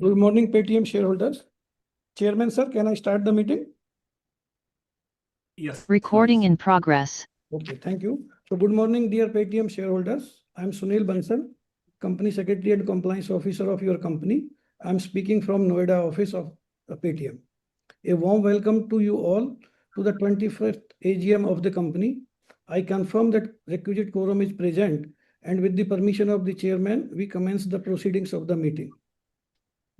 Good morning, Paytm shareholders. Chairman, sir, can I start the meeting? Yes. Recording in progress. Okay, thank you. So good morning, dear Paytm shareholders. I'm Sunil Bansal, Company Secretary and Compliance Officer of your company. I'm speaking from Noida office of Paytm. A warm welcome to you all to the 21st AGM of the company. I confirm that requisite quorum is present, and with the permission of the chairman, we commence the proceedings of the meeting.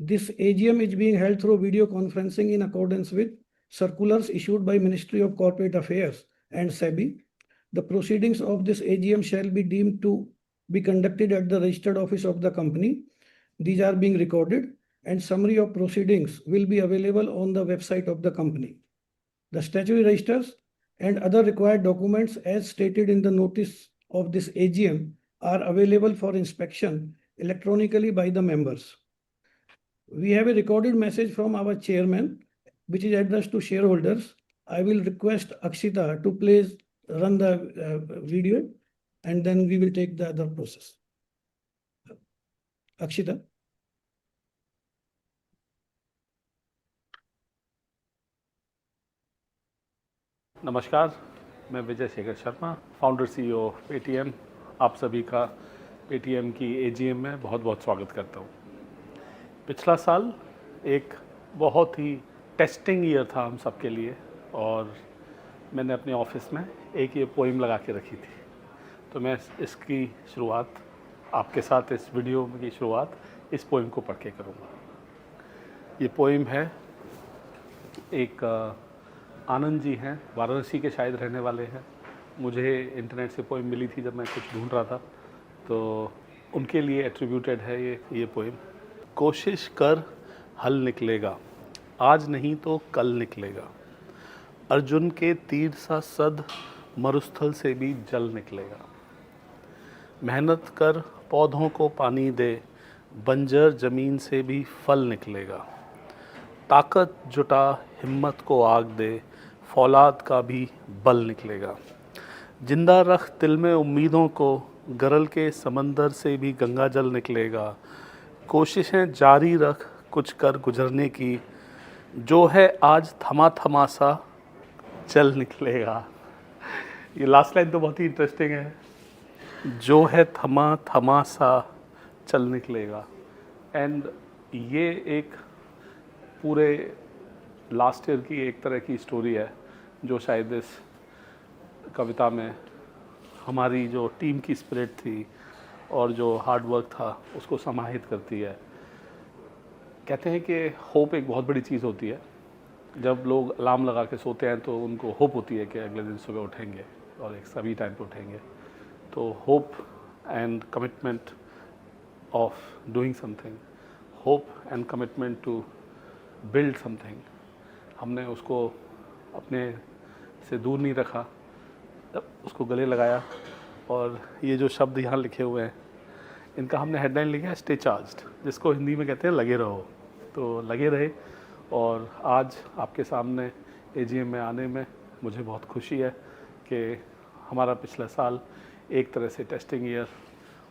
This AGM is being held through video conferencing in accordance with circulars issued by Ministry of Corporate Affairs and SEBI. The proceedings of this AGM shall be deemed to be conducted at the registered office of the company. These are being recorded, and summary of proceedings will be available on the website of the company. The statutory registers and other required documents as stated in the notice of this AGM are available for inspection electronically by the members. We have a recorded message from our chairman, which is addressed to shareholders. I will request Akshita to please run the video, and then we will take the other process. Akshita. नमस्कार, मैं Vijay Shekhar Sharma, founder CEO Paytm. आप सभी का Paytm की AGM में बहुत बहुत स्वागत करता हूँ। पिछला साल एक बहुत ही टेस्टिंग ईयर था हम सबके लिए, और मैंने अपने ऑफिस में एक ये पोइम लगा के रखी थी। तो मैं इसकी शुरुआत आपके साथ, इस वीडियो की शुरुआत इस पोइम को पढ़ के करूँगा। ये पोइम है, एक आनंद जी हैं, वाराणसी के शायद रहने वाले हैं। मुझे इंटरनेट से पोइम मिली थी जब मैं कुछ ढूंढ रहा था, तो उनके लिए एट्रीब्यूटेड है ये पोइम। कोशिश कर हल निकलेगा, आज नहीं तो कल निकलेगा। अर्जुन के तीर सा सद मरुस्थल से भी जल निकलेगा। मेहनत कर पौधों को पानी दे, बंजर ज़मीन से भी फल निकलेगा। ताकत जुटा हिम्मत को आग दे, फौलाद का भी बल निकलेगा। जिंदा रख दिल में उम्मीदों को, गरल के समंदर से भी गंगा जल निकलेगा। कोशिशें जारी रख कुछ कर गुजरने की, जो है आज थमा थमा सा चल निकलेगा। ये लास्ट लाइन तो बहुत ही इंटरेस्टिंग है, जो है थमा थमा सा चल निकलेगा। एंड ये एक पूरे लास्ट ईयर की एक तरह की स्टोरी है, जो शायद इस कविता में हमारी जो टीम की स्पिरिट थी और जो हार्ड वर्क था उसको समाहित करती है। कहते हैं कि होप एक बहुत बड़ी चीज़ होती है। जब लोग अलार्म लगा के सोते हैं तो उनको होप होती है कि अगले दिन सुबह उठेंगे और एक सभी टाइम पे उठेंगे। तो hope and commitment of doing something, hope and commitment to build something, हमने उसको अपने से दूर नहीं रखा, उसको गले लगाया। और ये जो शब्द यहाँ लिखे हुए हैं, इनका हमने हेडलाइन लिखा है स्टे चार्ज्ड, जिसको हिंदी में कहते हैं लगे रहो। तो लगे रहे, और आज आपके सामने AGM में आने में मुझे बहुत खुशी है कि हमारा पिछला साल एक तरह से टेस्टिंग ईयर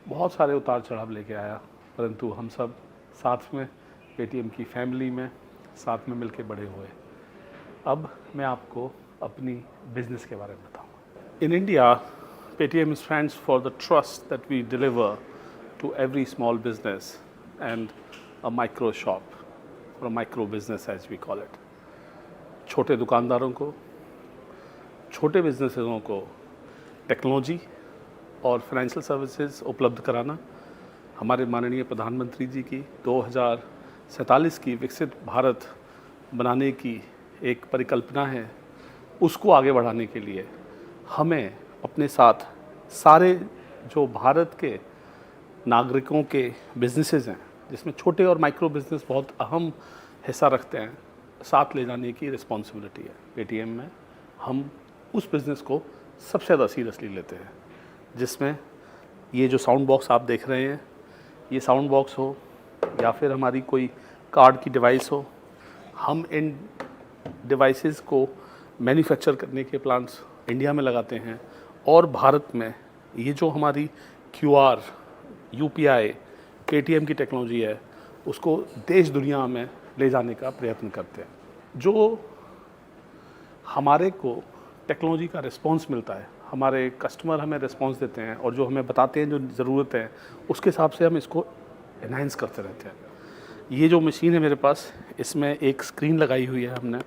बहुत सारे उतार चढ़ाव लेके आया, परंतु हम सब साथ में पेटीएम की फैमिली में साथ में मिलके बड़े हुए। अब मैं आपको अपनी बिजनेस के बारे में बताऊंगा। In India, Paytm stands for the trust that we deliver to every small business and a micro shop और micro business as we call it. छोटे दुकानदारों को, छोटे बिजनेसों को टेक्नोलॉजी और फाइनेंशियल सर्विसेज उपलब्ध कराना हमारे माननीय प्रधानमंत्री जी की 2047 की विकसित भारत बनाने की एक परिकल्पना है। उसको आगे बढ़ाने के लिए हमें अपने साथ सारे जो भारत के नागरिकों के बिजनेसेस हैं, जिसमें छोटे और माइक्रो बिजनेस बहुत अहम हिस्सा रखते हैं, साथ ले जाने की रिस्पॉन्सिबिलिटी है। पेटीएम में हम उस बिज़नेस को सबसे ज़्यादा सीरियसली लेते हैं, जिसमें ये जो साउंड बॉक्स आप देख रहे हैं, ये साउंड बॉक्स हो या फिर हमारी कोई कार्ड की डिवाइस हो, हम इन डिवाइसेस को मैन्युफैक्चर करने के प्लांट्स इंडिया में लगाते हैं। और भारत में ये जो हमारी QR, UPI, पेटीएम की टेक्नोलॉजी है, उसको देश दुनिया में ले जाने का प्रयत्न करते हैं। जो हमारे को टेक्नोलॉजी का रिस्पांस मिलता है, हमारे कस्टमर हमें रिस्पांस देते हैं और जो हमें बताते हैं जो ज़रूरत है, उसके हिसाब से हम इसको एनहांस करते रहते हैं। ये जो मशीन है मेरे पास, इसमें एक स्क्रीन लगाई हुई है हमने,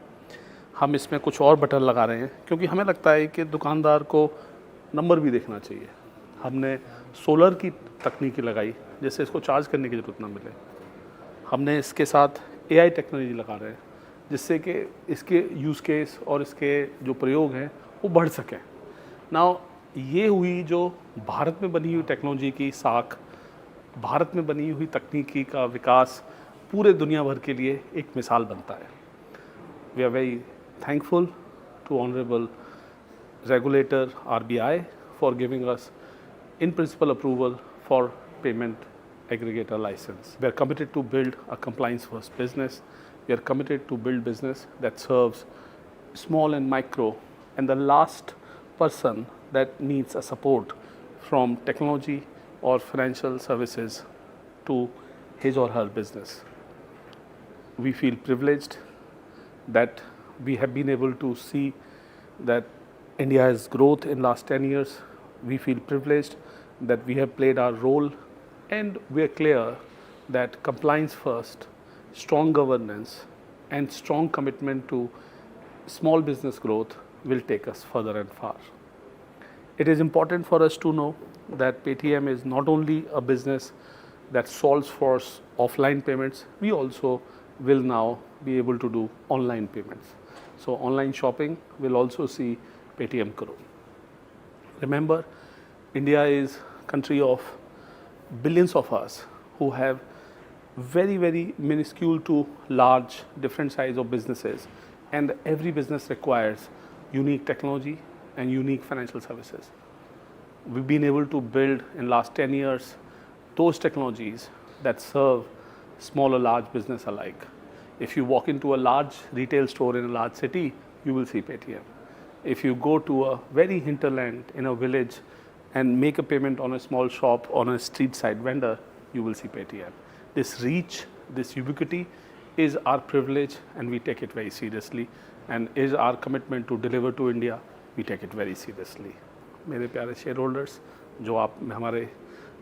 हम इसमें कुछ और बटन लगा रहे हैं क्योंकि हमें लगता है कि दुकानदार को नंबर भी देखना चाहिए। हमने सोलर की तकनीकी लगाई जिससे इसको चार्ज करने की ज़रूरत ना मिले। हमने इसके साथ AI टेक्नोलॉजी लगा रहे हैं जिससे कि इसके यूज़ केस और इसके जो प्रयोग हैं वो बढ़ सकें। नाउ ये हुई जो भारत में बनी हुई टेक्नोलॉजी की साख, भारत में बनी हुई तकनीकी का विकास पूरे दुनिया भर के लिए एक मिसाल बनता है। We are very thankful to Honorable Regulator RBI for giving us in principle approval for payment aggregator license. We are committed to build a compliance first business. We are committed to build business that serves small and micro and the last person that needs a support from technology or financial services to his or her business. We feel privileged that we have been able to see that India's growth in last 10 years. We feel privileged that we have played our role and we are clear that compliance first, strong governance and strong commitment to small business growth will take us further and far. It is important for us to know that Paytm is not only a business that solves for offline payments, we also will now be able to do online payments. So online shopping will also see Paytm grow. Remember, India is a country of billions of us who have very, very minuscule to large different size of businesses, and every business requires unique technology and unique financial services. We've been able to build in last 10 years those technologies that serve small or large business alike. If you walk into a large retail store in a large city, you will see Paytm. If you go to a very hinterland in a village and make a payment on a small shop, on a street side vendor, you will see Paytm. This reach, this ubiquity is our privilege and we take it very seriously, and is our commitment to deliver to India, we take it very seriously. मेरे प्यारे share holders जो आप हमारे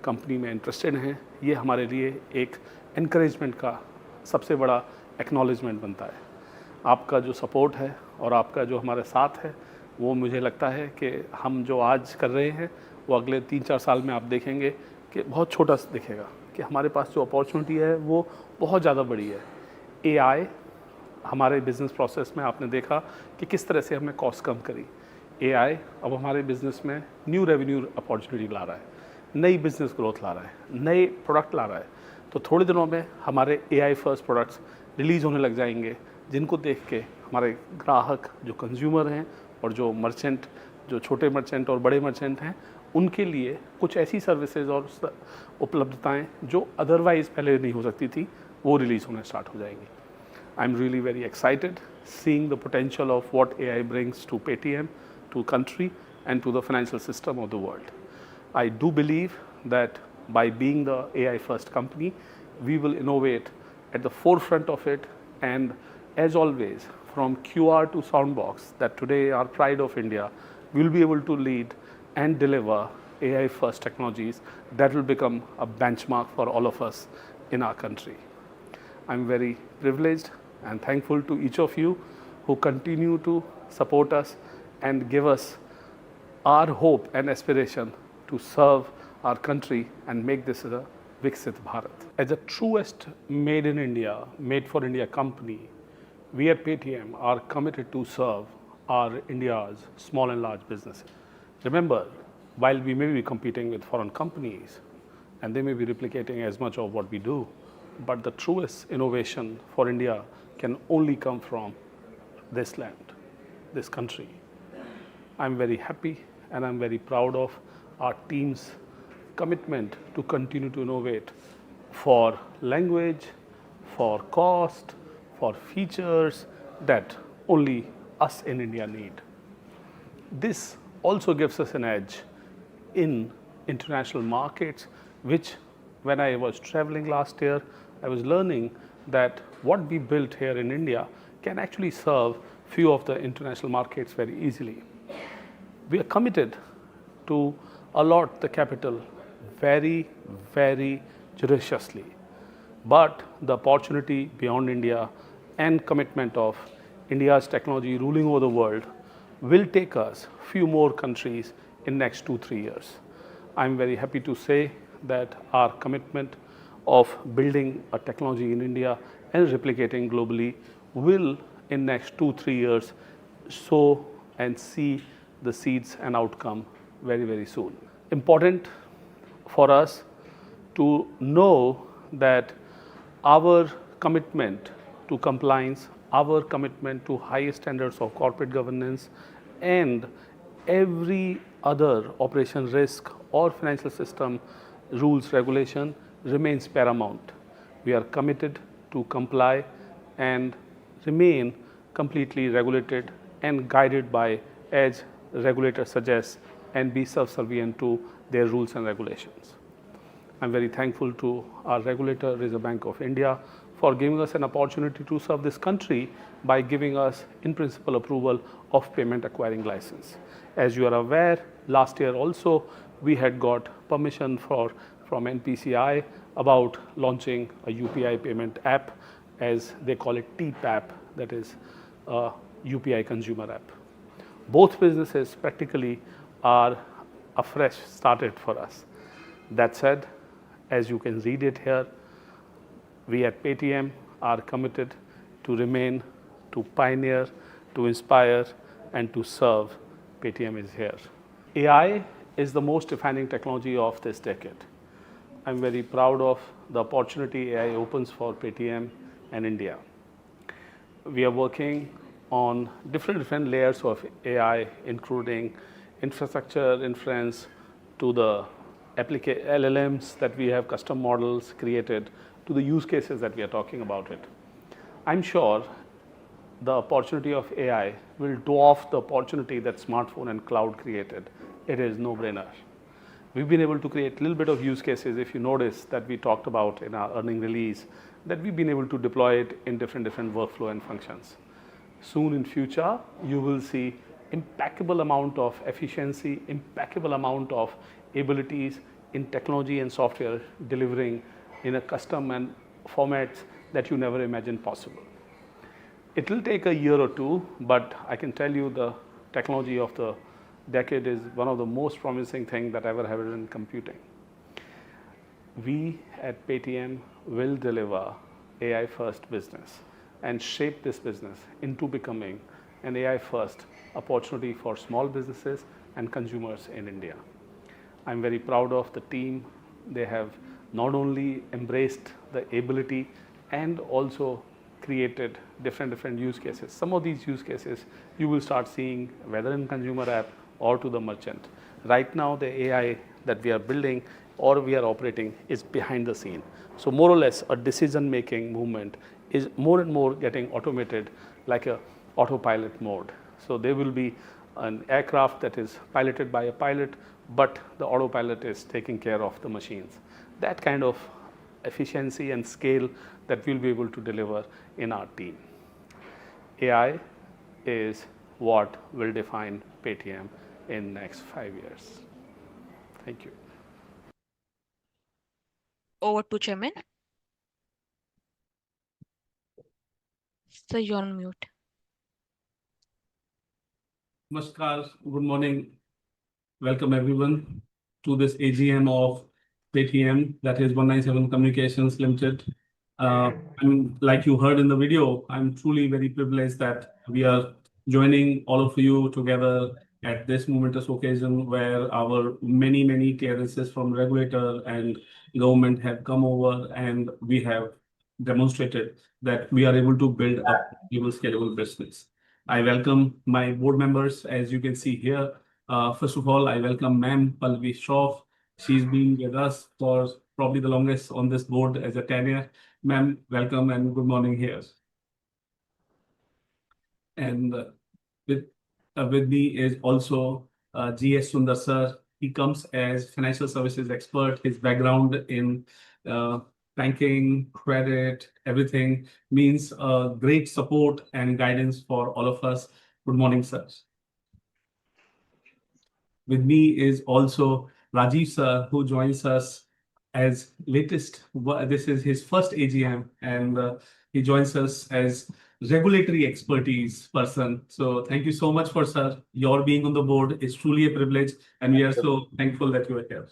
company में interested हैं, ये हमारे लिए एक एनकरेजमेंट का सबसे बड़ा एक्नॉलेजमेंट बनता है। आपका जो सपोर्ट है और आपका जो हमारे साथ है, वो मुझे लगता है कि हम जो आज कर रहे हैं वो अगले 3-4 साल में आप देखेंगे कि बहुत छोटा दिखेगा, कि हमारे पास जो अपॉर्चुनिटी है वो बहुत ज़्यादा बड़ी है। AI हमारे बिज़नेस प्रोसेस में आपने देखा कि किस तरह से हमने कॉस्ट कम करी। AI अब हमारे बिज़नेस में न्यू रेवेन्यू अपॉर्चुनिटी ला रहा है, नई बिज़नेस ग्रोथ ला रहा है, नए प्रोडक्ट ला रहा है। तो थोड़े दिनों में हमारे AI फर्स्ट प्रोडक्ट्स रिलीज़ होने लग जाएंगे, जिनको देख के हमारे ग्राहक जो कंज्यूमर हैं और जो मर्चेंट, जो छोटे मर्चेंट और बड़े मर्चेंट हैं, उनके लिए कुछ ऐसी सर्विसेज और उपलब्धताएं जो अदरवाइज़ पहले नहीं हो सकती थी, वो रिलीज़ होना स्टार्ट हो जाएंगी। I am really very excited seeing the potential of what AI brings to Paytm, to country and to the financial system of the world. I do believe that by being the AI first company, we will innovate at the forefront of it, and as always, from QR to Soundbox, that today are pride of India, we will be able to lead and deliver AI first technologies that will become a benchmark for all of us in our country. I'm very privileged and thankful to each of you who continue to support us and give us our hope and aspiration to serve our country and make this a Viksit Bharat. As a truest made in India, made for India company, we at Paytm are committed to serve our India's small and large businesses. Remember, while we may be competing with foreign companies and they may be replicating as much of what we do, but the truest innovation for India can only come from this land, this country. I'm very happy and I'm very proud of our team's commitment to continue to innovate for language, for cost, for features that only us in India need. This also gives us an edge in international markets, which when I was traveling last year, I was learning that what we built here in India can actually serve few of the international markets very easily. We are committed to allot the capital very, very judiciously. But the opportunity beyond India and commitment of India's technology ruling over the world will take us few more countries in next 2-3 years. I'm very happy to say that our commitment of building a technology in India and replicating globally will in next 2-3 years sow and see the seeds and outcome very, very soon. Important for us to know that our commitment to compliance, our commitment to high standards of corporate governance, and every other operation risk or financial system rules regulation remains paramount. We are committed to comply and remain completely regulated and guided by as regulators suggest and be subservient to their rules and regulations. I'm very thankful to our regulator, Reserve Bank of India, for giving us an opportunity to serve this country by giving us in principle approval of payment acquiring license. As you are aware, last year also we had got permission from NPCI about launching a UPI payment app, as they call it TPAP, that is a UPI consumer app. Both businesses practically are a fresh started for us. That said, as you can read it here, we at Paytm are committed to remain, to pioneer, to inspire, and to serve. Paytm is here. AI is the most defining technology of this decade. I'm very proud of the opportunity AI opens for Paytm and India. We are working on different layers of AI, including infrastructure inference to the LLMs that we have custom models created to the use cases that we are talking about it. I'm sure the opportunity of AI will dwarf the opportunity that smartphone and cloud created. It is no-brainer. We've been able to create a little bit of use cases, if you notice, that we talked about in our earning release, that we've been able to deploy it in different workflow and functions. Soon in future, you will see impeccable amount of efficiency, impeccable amount of abilities in technology and software delivering in a custom and formats that you never imagined possible. It will take a year or two, but I can tell you the technology of the decade is one of the most promising things that ever happened in computing. We at Paytm will deliver AI first business and shape this business into becoming an AI first opportunity for small businesses and consumers in India. I'm very proud of the team. They have not only embraced the ability and also created different use cases. Some of these use cases you will start seeing whether in consumer app or to the merchant. Right now the AI that we are building or we are operating is behind the scene. So more or less a decision making movement is more and more getting automated like a autopilot mode. So there will be an aircraft that is piloted by a pilot, but the autopilot is taking care of the machines. That kind of efficiency and scale that we'll be able to deliver in our team. AI is what will define Paytm in next 5 years. Thank you. Over to Chairman. So you're on mute. Namaskar, good morning. Welcome everyone to this AGM of Paytm, that is 197 Communications Limited. Like you heard in the video, I'm truly very privileged that we are joining all of you together at this momentous occasion where our many clearances from regulator and government have come over, and we have demonstrated that we are able to build a scalable business. I welcome my board members, as you can see here. First of all, I welcome Ma'am Pallavi Shroff. She's been with us for probably the longest on this board as a tenure. Ma'am, welcome and good morning here. And with me is also G.S. Sundar sir. He comes as financial services expert. His background in banking, credit, everything means great support and guidance for all of us. Good morning, sir. With me is also Rajiv sir, who joins us as latest. This is his first AGM, and he joins us as regulatory expertise person. So thank you so much for sir. Your being on the board is truly a privilege, and we are so thankful that you are here.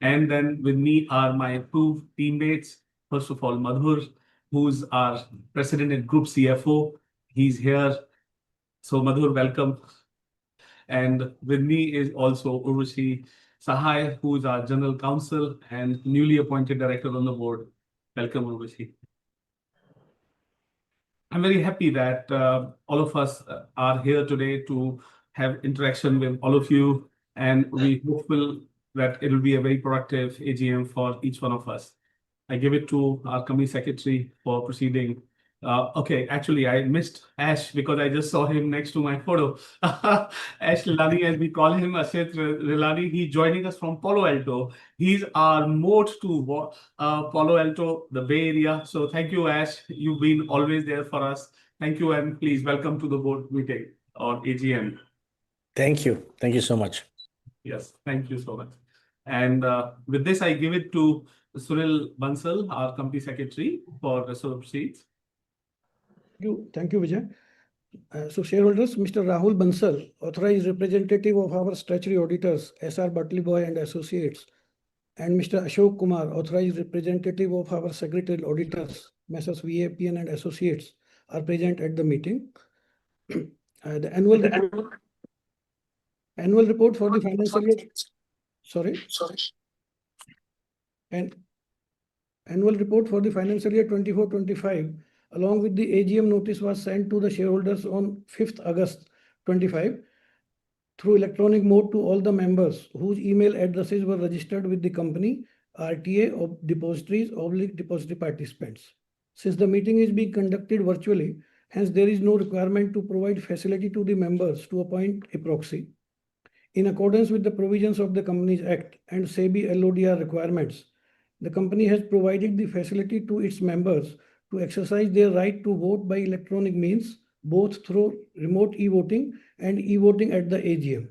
And then with me are my two teammates. First of all, Madhur, who's our president and group CFO. He's here. So Madhur, welcome. And with me is also Urvashi Sahai, who is our general counsel and newly appointed director on the board. Welcome, Urvashi. I'm very happy that all of us are here today to have interaction with all of you, and we hopeful that it will be a very productive AGM for each one of us. I give it to our company secretary for proceeding. Okay, actually, I missed Ash because I just saw him next to my photo. Ash Lilani, as we call him, Ashit Lilani, he's joining us from Palo Alto. He's our moat to Palo Alto, the Bay Area. So thank you, Ash. You've been always there for us. Thank you, and please welcome to the board meeting or AGM. Thank you. Thank you so much. Yes, thank you so much. And with this, I give it to Sunil Bansal, our company secretary, for the proceeds. Thank you, Vijay. So shareholders, Mr. Rahul Bansal, authorized representative of our statutory auditors, S.R. Bartley and Associates, and Mr. Ashok Kumar, authorized representative of our secretarial auditors, Messrs. VAPN and Associates, are present at the meeting. The annual report for the financial year. Annual report for the financial year 24-25, along with the AGM notice, was sent to the shareholders on 5th August 25 through electronic mode to all the members whose email addresses were registered with the company, RTA of depositories, depository participants. Since the meeting is being conducted virtually, hence there is no requirement to provide facility to the members to appoint a proxy. In accordance with the provisions of the Companies Act and SEBI LODR requirements, the company has provided the facility to its members to exercise their right to vote by electronic means, both through remote e-voting and e-voting at the AGM.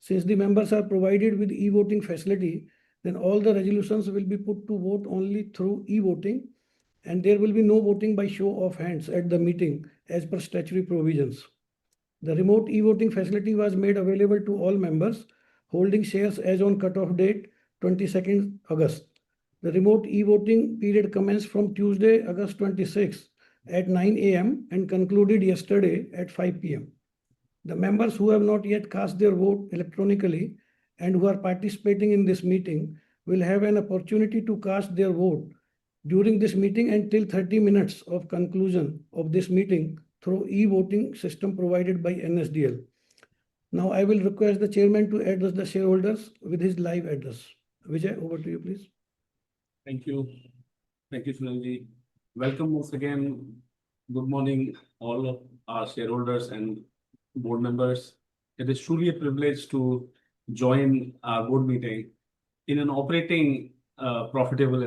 Since the members are provided with e-voting facility, then all the resolutions will be put to vote only through e-voting, and there will be no voting by show of hands at the meeting as per statutory provisions. The remote e-voting facility was made available to all members holding shares as on cutoff date 22nd August. The remote e-voting period commenced from Tuesday, August 26 at 9 a.m. and concluded yesterday at 5 p.m. The members who have not yet cast their vote electronically and who are participating in this meeting will have an opportunity to cast their vote during this meeting until 30 minutes of conclusion of this meeting through e-voting system provided by NSDL. Now I will request the chairman to address the shareholders with his live address. Vijay, over to you, please. Thank you. Thank you, Sunilji. Welcome once again. Good morning, all of our shareholders and board members. It is truly a privilege to join our board meeting in an operating profitable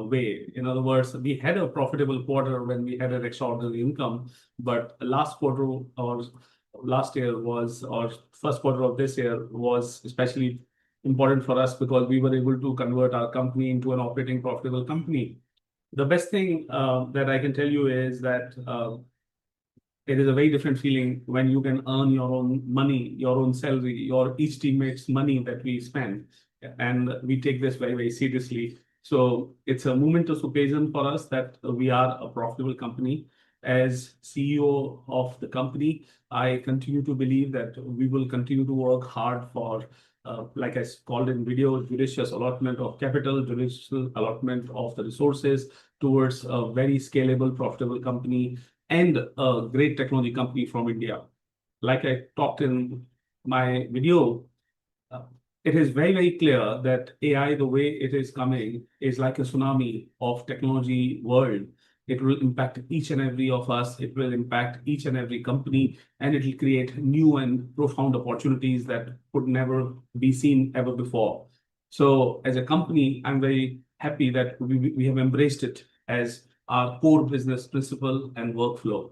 way. In other words, we had a profitable quarter when we had an extraordinary income, but last quarter or last year was, or first quarter of this year was especially important for us because we were able to convert our company into an operating profitable company. The best thing that I can tell you is that it is a very different feeling when you can earn your own money, your own salary, your each teammate's money that we spend. And we take this very, very seriously. So it's a momentous occasion for us that we are a profitable company. As CEO of the company, I continue to believe that we will continue to work hard for, like I called in video, judicious allotment of capital, judicious allotment of the resources towards a very scalable, profitable company and a great technology company from India. Like I talked in my video, it is very, very clear that AI, the way it is coming, is like a tsunami of technology world. It will impact each and every of us. It will impact each and every company, and it will create new and profound opportunities that could never be seen ever before. So as a company, I'm very happy that we have embraced it as our core business principle and workflow.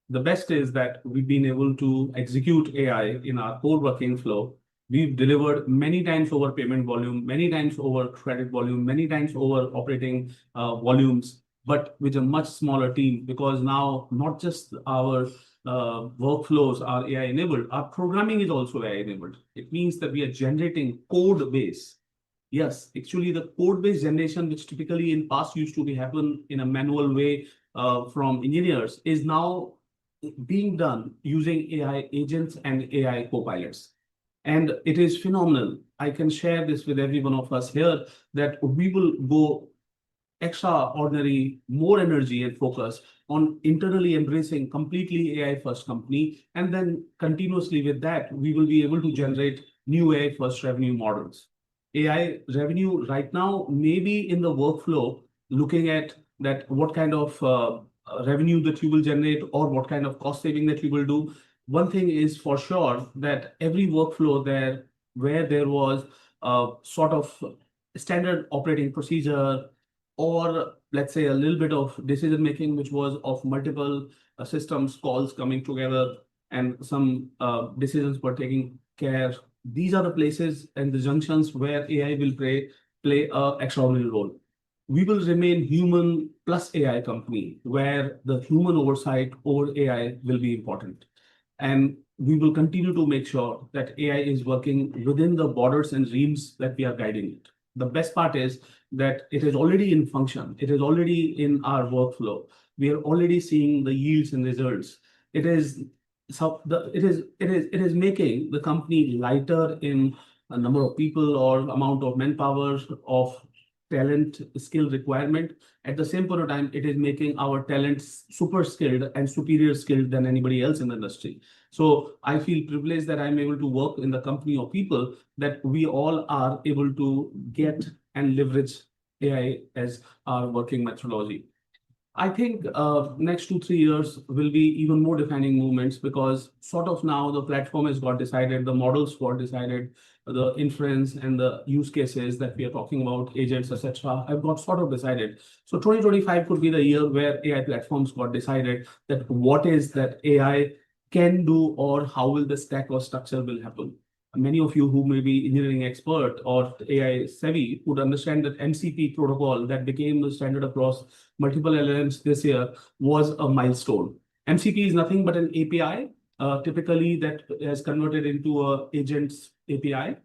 The best is that we've been able to execute AI in our core working flow. We've delivered many times over payment volume, many times over credit volume, many times over operating volumes, but with a much smaller team, because now not just our workflows are AI enabled, our programming is also AI enabled. It means that we are generating code base. Yes, actually the code based generation, which typically in past used to be happen in a manual way from engineers, is now being done using AI agents and AI copilots. And it is phenomenal. I can share this with every one of us here that we will go extraordinary, more energy and focus on internally embracing completely AI first company. And then continuously with that, we will be able to generate new AI first revenue models. AI revenue right now may be in the workflow, looking at that what kind of revenue that you will generate or what kind of cost saving that you will do. One thing is for sure that every workflow there where there was a sort of standard operating procedure, or let's say a little bit of decision making, which was of multiple systems calls coming together and some decisions were taking care. These are the places and the junctions where AI will play a extraordinary role. We will remain human plus AI company, where the human oversight over AI will be important. And we will continue to make sure that AI is working within the borders and realms that we are guiding it. The best part is that it is already in function. It is already in our workflow. We are already seeing the yields and results. It is making the company lighter in a number of people or amount of manpower, of talent, skill requirement. At the same point of time, it is making our talents super skilled and superior skilled than anybody else in the industry. So I feel privileged that I'm able to work in the company of people that we all are able to get and leverage AI as our working methodology. I think next 2-3 years will be even more defining moments, because sort of now the platform has got decided, the models got decided, the inference and the use cases that we are talking about, agents, etc., have got sort of decided. So 2025 could be the year where AI platforms got decided that what is that AI can do or how will the stack or structure will happen. Many of you who may be engineering expert or AI savvy would understand that MCP protocol that became the standard across multiple LLMs this year was a milestone. MCP is nothing but an API, typically that has converted into a agents API.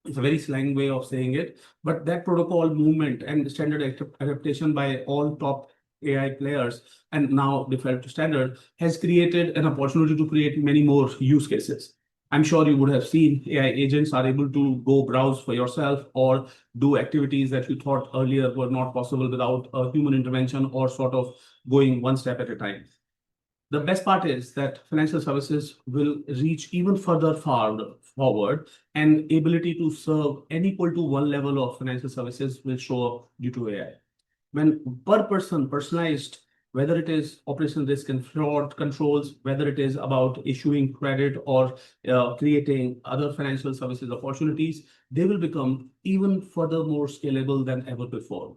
It's a very slang way of saying it, but that protocol movement and standard adaptation by all top AI players and now default to standard has created an opportunity to create many more use cases. I'm sure you would have seen AI agents are able to go browse for yourself or do activities that you thought earlier were not possible without a human intervention or sort of going one step at a time. The best part is that financial services will reach even further forward, and ability to serve n equal to 1 level of financial services will show up due to AI. When per person personalized, whether it is operation risk and fraud controls, whether it is about issuing credit or creating other financial services opportunities, they will become even further more scalable than ever before.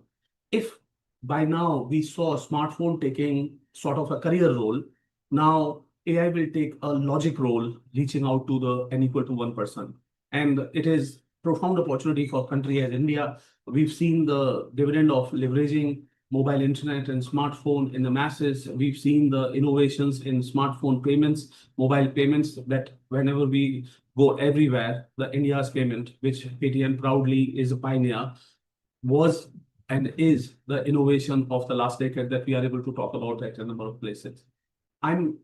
If by now we saw a smartphone taking sort of a career role, now AI will take a logic role, reaching out to the n equal to 1 person. And it is profound opportunity for a country as India. We've seen the dividend of leveraging mobile internet and smartphone in the masses. We've seen the innovations in smartphone payments, mobile payments, that whenever we go everywhere, the India's payment, which Paytm proudly is a pioneer, was and is the innovation of the last decade that we are able to talk about at a number of places. I'm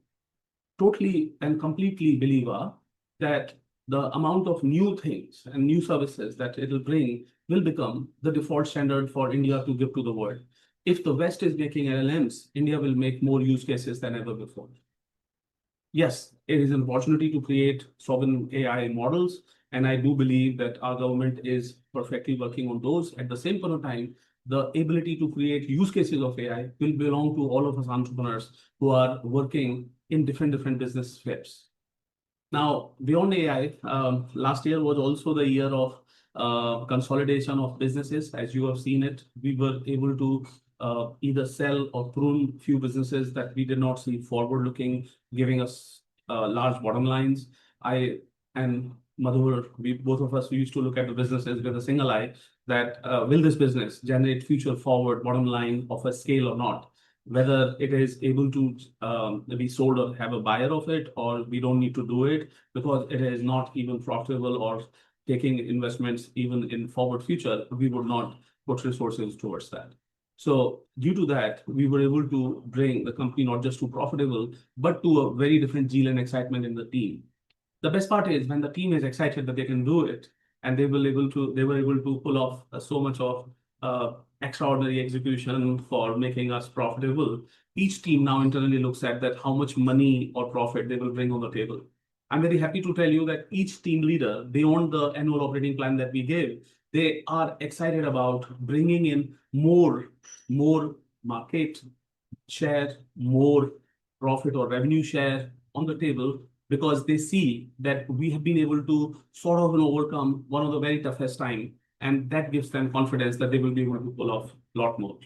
totally and completely believer that the amount of new things and new services that it will bring will become the default standard for India to give to the world. If the West is making LLMs, India will make more use cases than ever before. Yes, it is an opportunity to create sovereign AI models, and I do believe that our government is perfectly working on those. At the same point of time, the ability to create use cases of AI will belong to all of us entrepreneurs who are working in different business spheres. Now, beyond AI, last year was also the year of consolidation of businesses. As you have seen it, we were able to either sell or prune few businesses that we did not see forward looking, giving us large bottom lines. I and Madhur, we both of us, we used to look at the businesses with a single eye that will this business generate future forward bottom line of a scale or not? Whether it is able to be sold or have a buyer of it, or we don't need to do it because it is not even profitable or taking investments even in forward future, we would not put resources towards that. So due to that, we were able to bring the company not just to profitable, but to a very different zeal and excitement in the team. The best part is when the team is excited that they can do it, and they were able to pull off so much of extraordinary execution for making us profitable. Each team now internally looks at that how much money or profit they will bring on the table. I'm very happy to tell you that each team leader, beyond the annual operating plan that we gave, they are excited about bringing in more market share, more profit or revenue share on the table, because they see that we have been able to sort of overcome one of the very toughest time, and that gives them confidence that they will be able to pull off a lot more.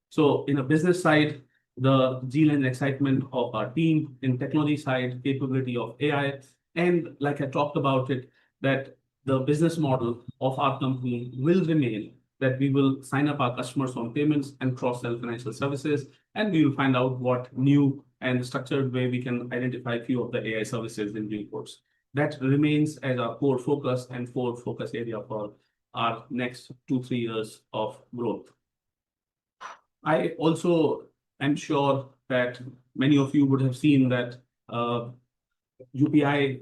So in a business side, the zeal and excitement of our team, in technology side, capability of AI, and like I talked about it, that the business model of our company will remain that we will sign up our customers on payments and cross-sell financial services, and we will find out what new and structured way we can identify a few of the AI services in due course. That remains as our core focus and core focus area for our next 2-3 years of growth. I also am sure that many of you would have seen that UPI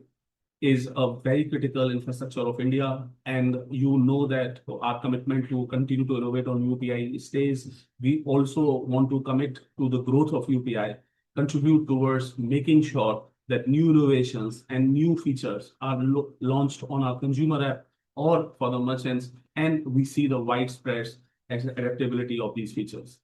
is a very critical infrastructure of India, and you know that our commitment to continue to innovate on UPI stays. We also want to commit to the growth of UPI, contribute towards making sure that new innovations and new features are launched on our consumer app or for the merchants, and we see the widespread adaptability of these features.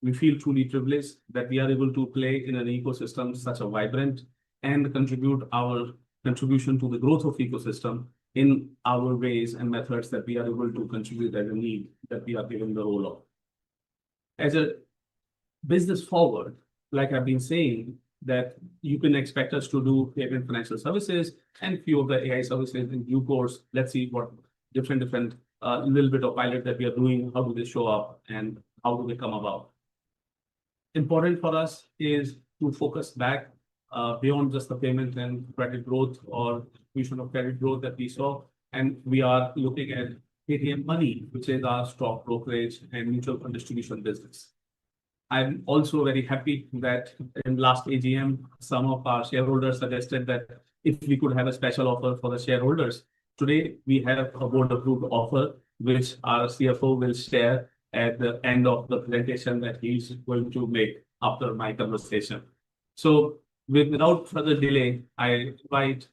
We feel truly privileged that we are able to play in an ecosystem such a vibrant and contribute our contribution to the growth of ecosystem in our ways and methods that we are able to contribute as a need that we are given the role of. As a business forward, like I've been saying, that you can expect us to do payment financial services and few of the AI services in due course. Let's see what different little bit of pilot that we are doing, how do they show up and how do they come about. Important for us is to focus back beyond just the payment and credit growth or distribution of credit growth that we saw. And we are looking at Paytm Money, which is our stock brokerage and mutual fund distribution business. I'm also very happy that in last AGM, some of our shareholders suggested that if we could have a special offer for the shareholders. Today, we have a board-approved offer, which our CFO will share at the end of the presentation that he's going to make after my conversation. So without further delay, I invite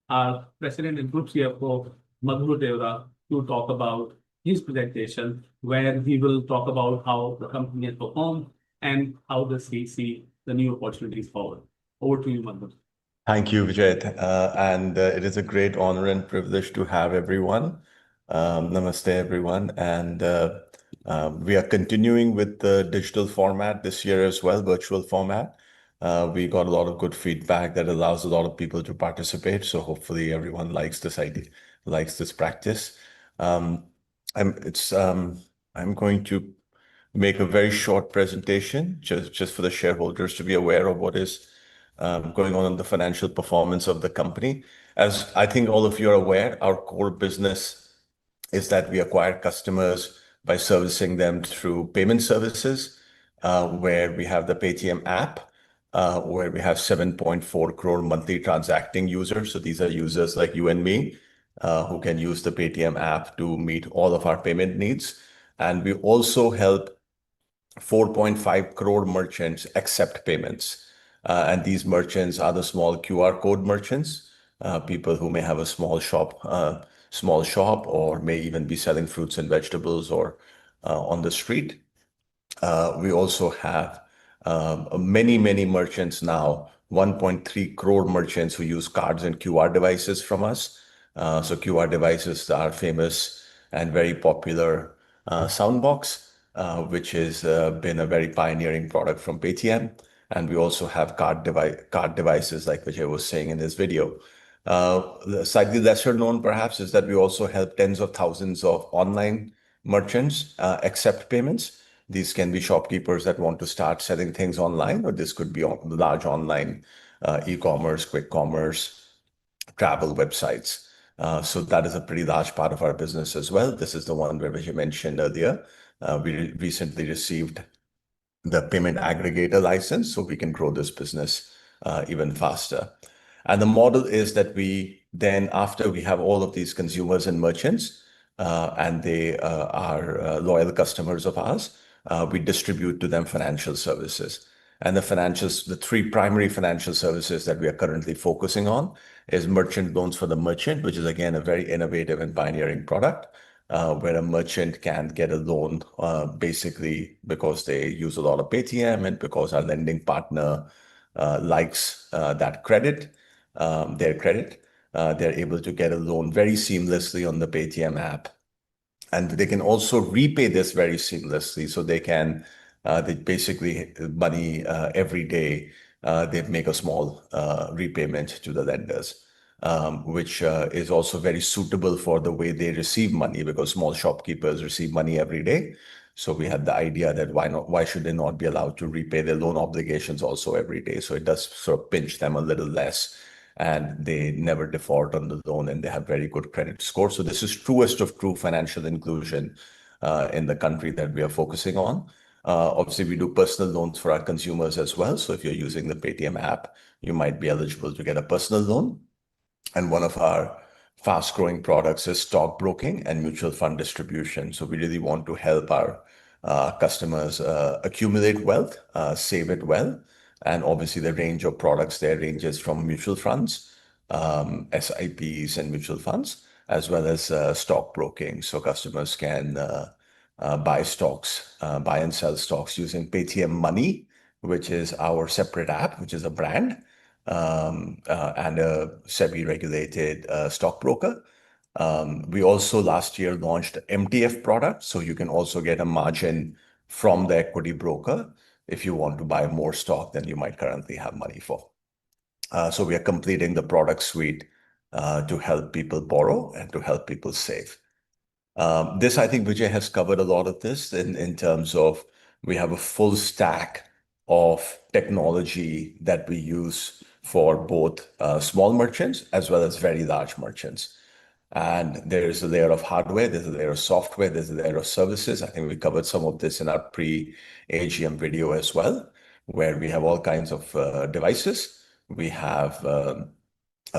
our President and Group CFO, Madhur Devra, to talk about his presentation, where he will talk about how the company has performed and how does he see the new opportunities forward. Over to you, Madhur. Thank you, Vijay. It is a great honor and privilege to have everyone. Namaste, everyone. And we are continuing with the digital format this year as well, virtual format. We got a lot of good feedback that allows a lot of people to participate. So hopefully everyone likes this idea, likes this practice. I'm going to make a very short presentation just for the shareholders to be aware of what is going on in the financial performance of the company. As I think all of you are aware, our core business is that we acquire customers by servicing them through payment services, where we have the Paytm app, where we have 7.4 crore monthly transacting users. So these are users like you and me, who can use the Paytm app to meet all of our payment needs. And we also help 4.5 crore merchants accept payments. And these merchants are the small QR code merchants, people who may have a small shop or may even be selling fruits and vegetables or on the street. We also have many merchants now, 1.3 crore merchants who use cards and QR devices from us. So QR devices are famous and very popular soundbox, which has been a very pioneering product from Paytm. And we also have card devices like Vijay was saying in his video. Slightly lesser known perhaps is that we also help tens of thousands of online merchants accept payments. These can be shopkeepers that want to start selling things online, or this could be large online e-commerce, quick commerce, travel websites. So that is a pretty large part of our business as well. This is the one where you mentioned earlier. We recently received the payment aggregator license, so we can grow this business even faster. And the model is that we then, after we have all of these consumers and merchants, and they are loyal customers of ours, we distribute to them financial services. And the three primary financial services that we are currently focusing on is merchant loans for the merchant, which is again a very innovative and pioneering product, where a merchant can get a loan basically because they use a lot of Paytm and because our lending partner likes that credit, their credit. They're able to get a loan very seamlessly on the Paytm app. And they can also repay this very seamlessly. So they basically money every day, they make a small repayment to the lenders, which is also very suitable for the way they receive money, because small shopkeepers receive money every day. So we had the idea that why should they not be allowed to repay their loan obligations also every day? So it does sort of pinch them a little less, and they never default on the loan, and they have very good credit score. So this is truest of true financial inclusion in the country that we are focusing on. Obviously, we do personal loans for our consumers as well. So if you're using the Paytm app, you might be eligible to get a personal loan. And one of our fast-growing products is stockbroking and mutual fund distribution. So we really want to help our customers accumulate wealth, save it well. And obviously, the range of products there ranges from mutual funds, SIPs, and mutual funds, as well as stockbroking. So customers can buy and sell stocks using Paytm Money, which is our separate app, which is a brand, and a SEBI-regulated stockbroker. We also last year launched MTF product, so you can also get a margin from the equity broker if you want to buy more stock than you might currently have money for. So we are completing the product suite to help people borrow and to help people save. I think Vijay has covered a lot of this in terms of we have a full stack of technology that we use for both small merchants as well as very large merchants. And there's a layer of hardware, there's a layer of software, there's a layer of services. I think we covered some of this in our pre-AGM video as well, where we have all kinds of devices. We have a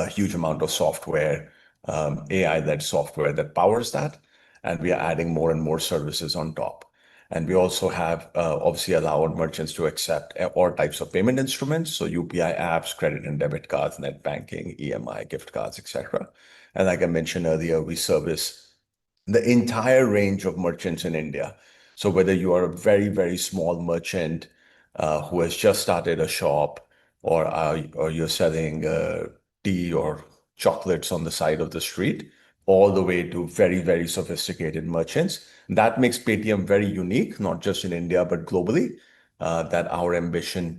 huge amount of software, AI-led software that powers that. And we are adding more and more services on top. And we also have obviously allow our merchants to accept all types of payment instruments. So UPI apps, credit and debit cards, net banking, EMI, gift cards, etc. And like I mentioned earlier, we service the entire range of merchants in India. So whether you are a very, very small merchant who has just started a shop, or you're selling tea or chocolates on the side of the street, all the way to very, very sophisticated merchants. That makes Paytm very unique, not just in India, but globally, that our ambition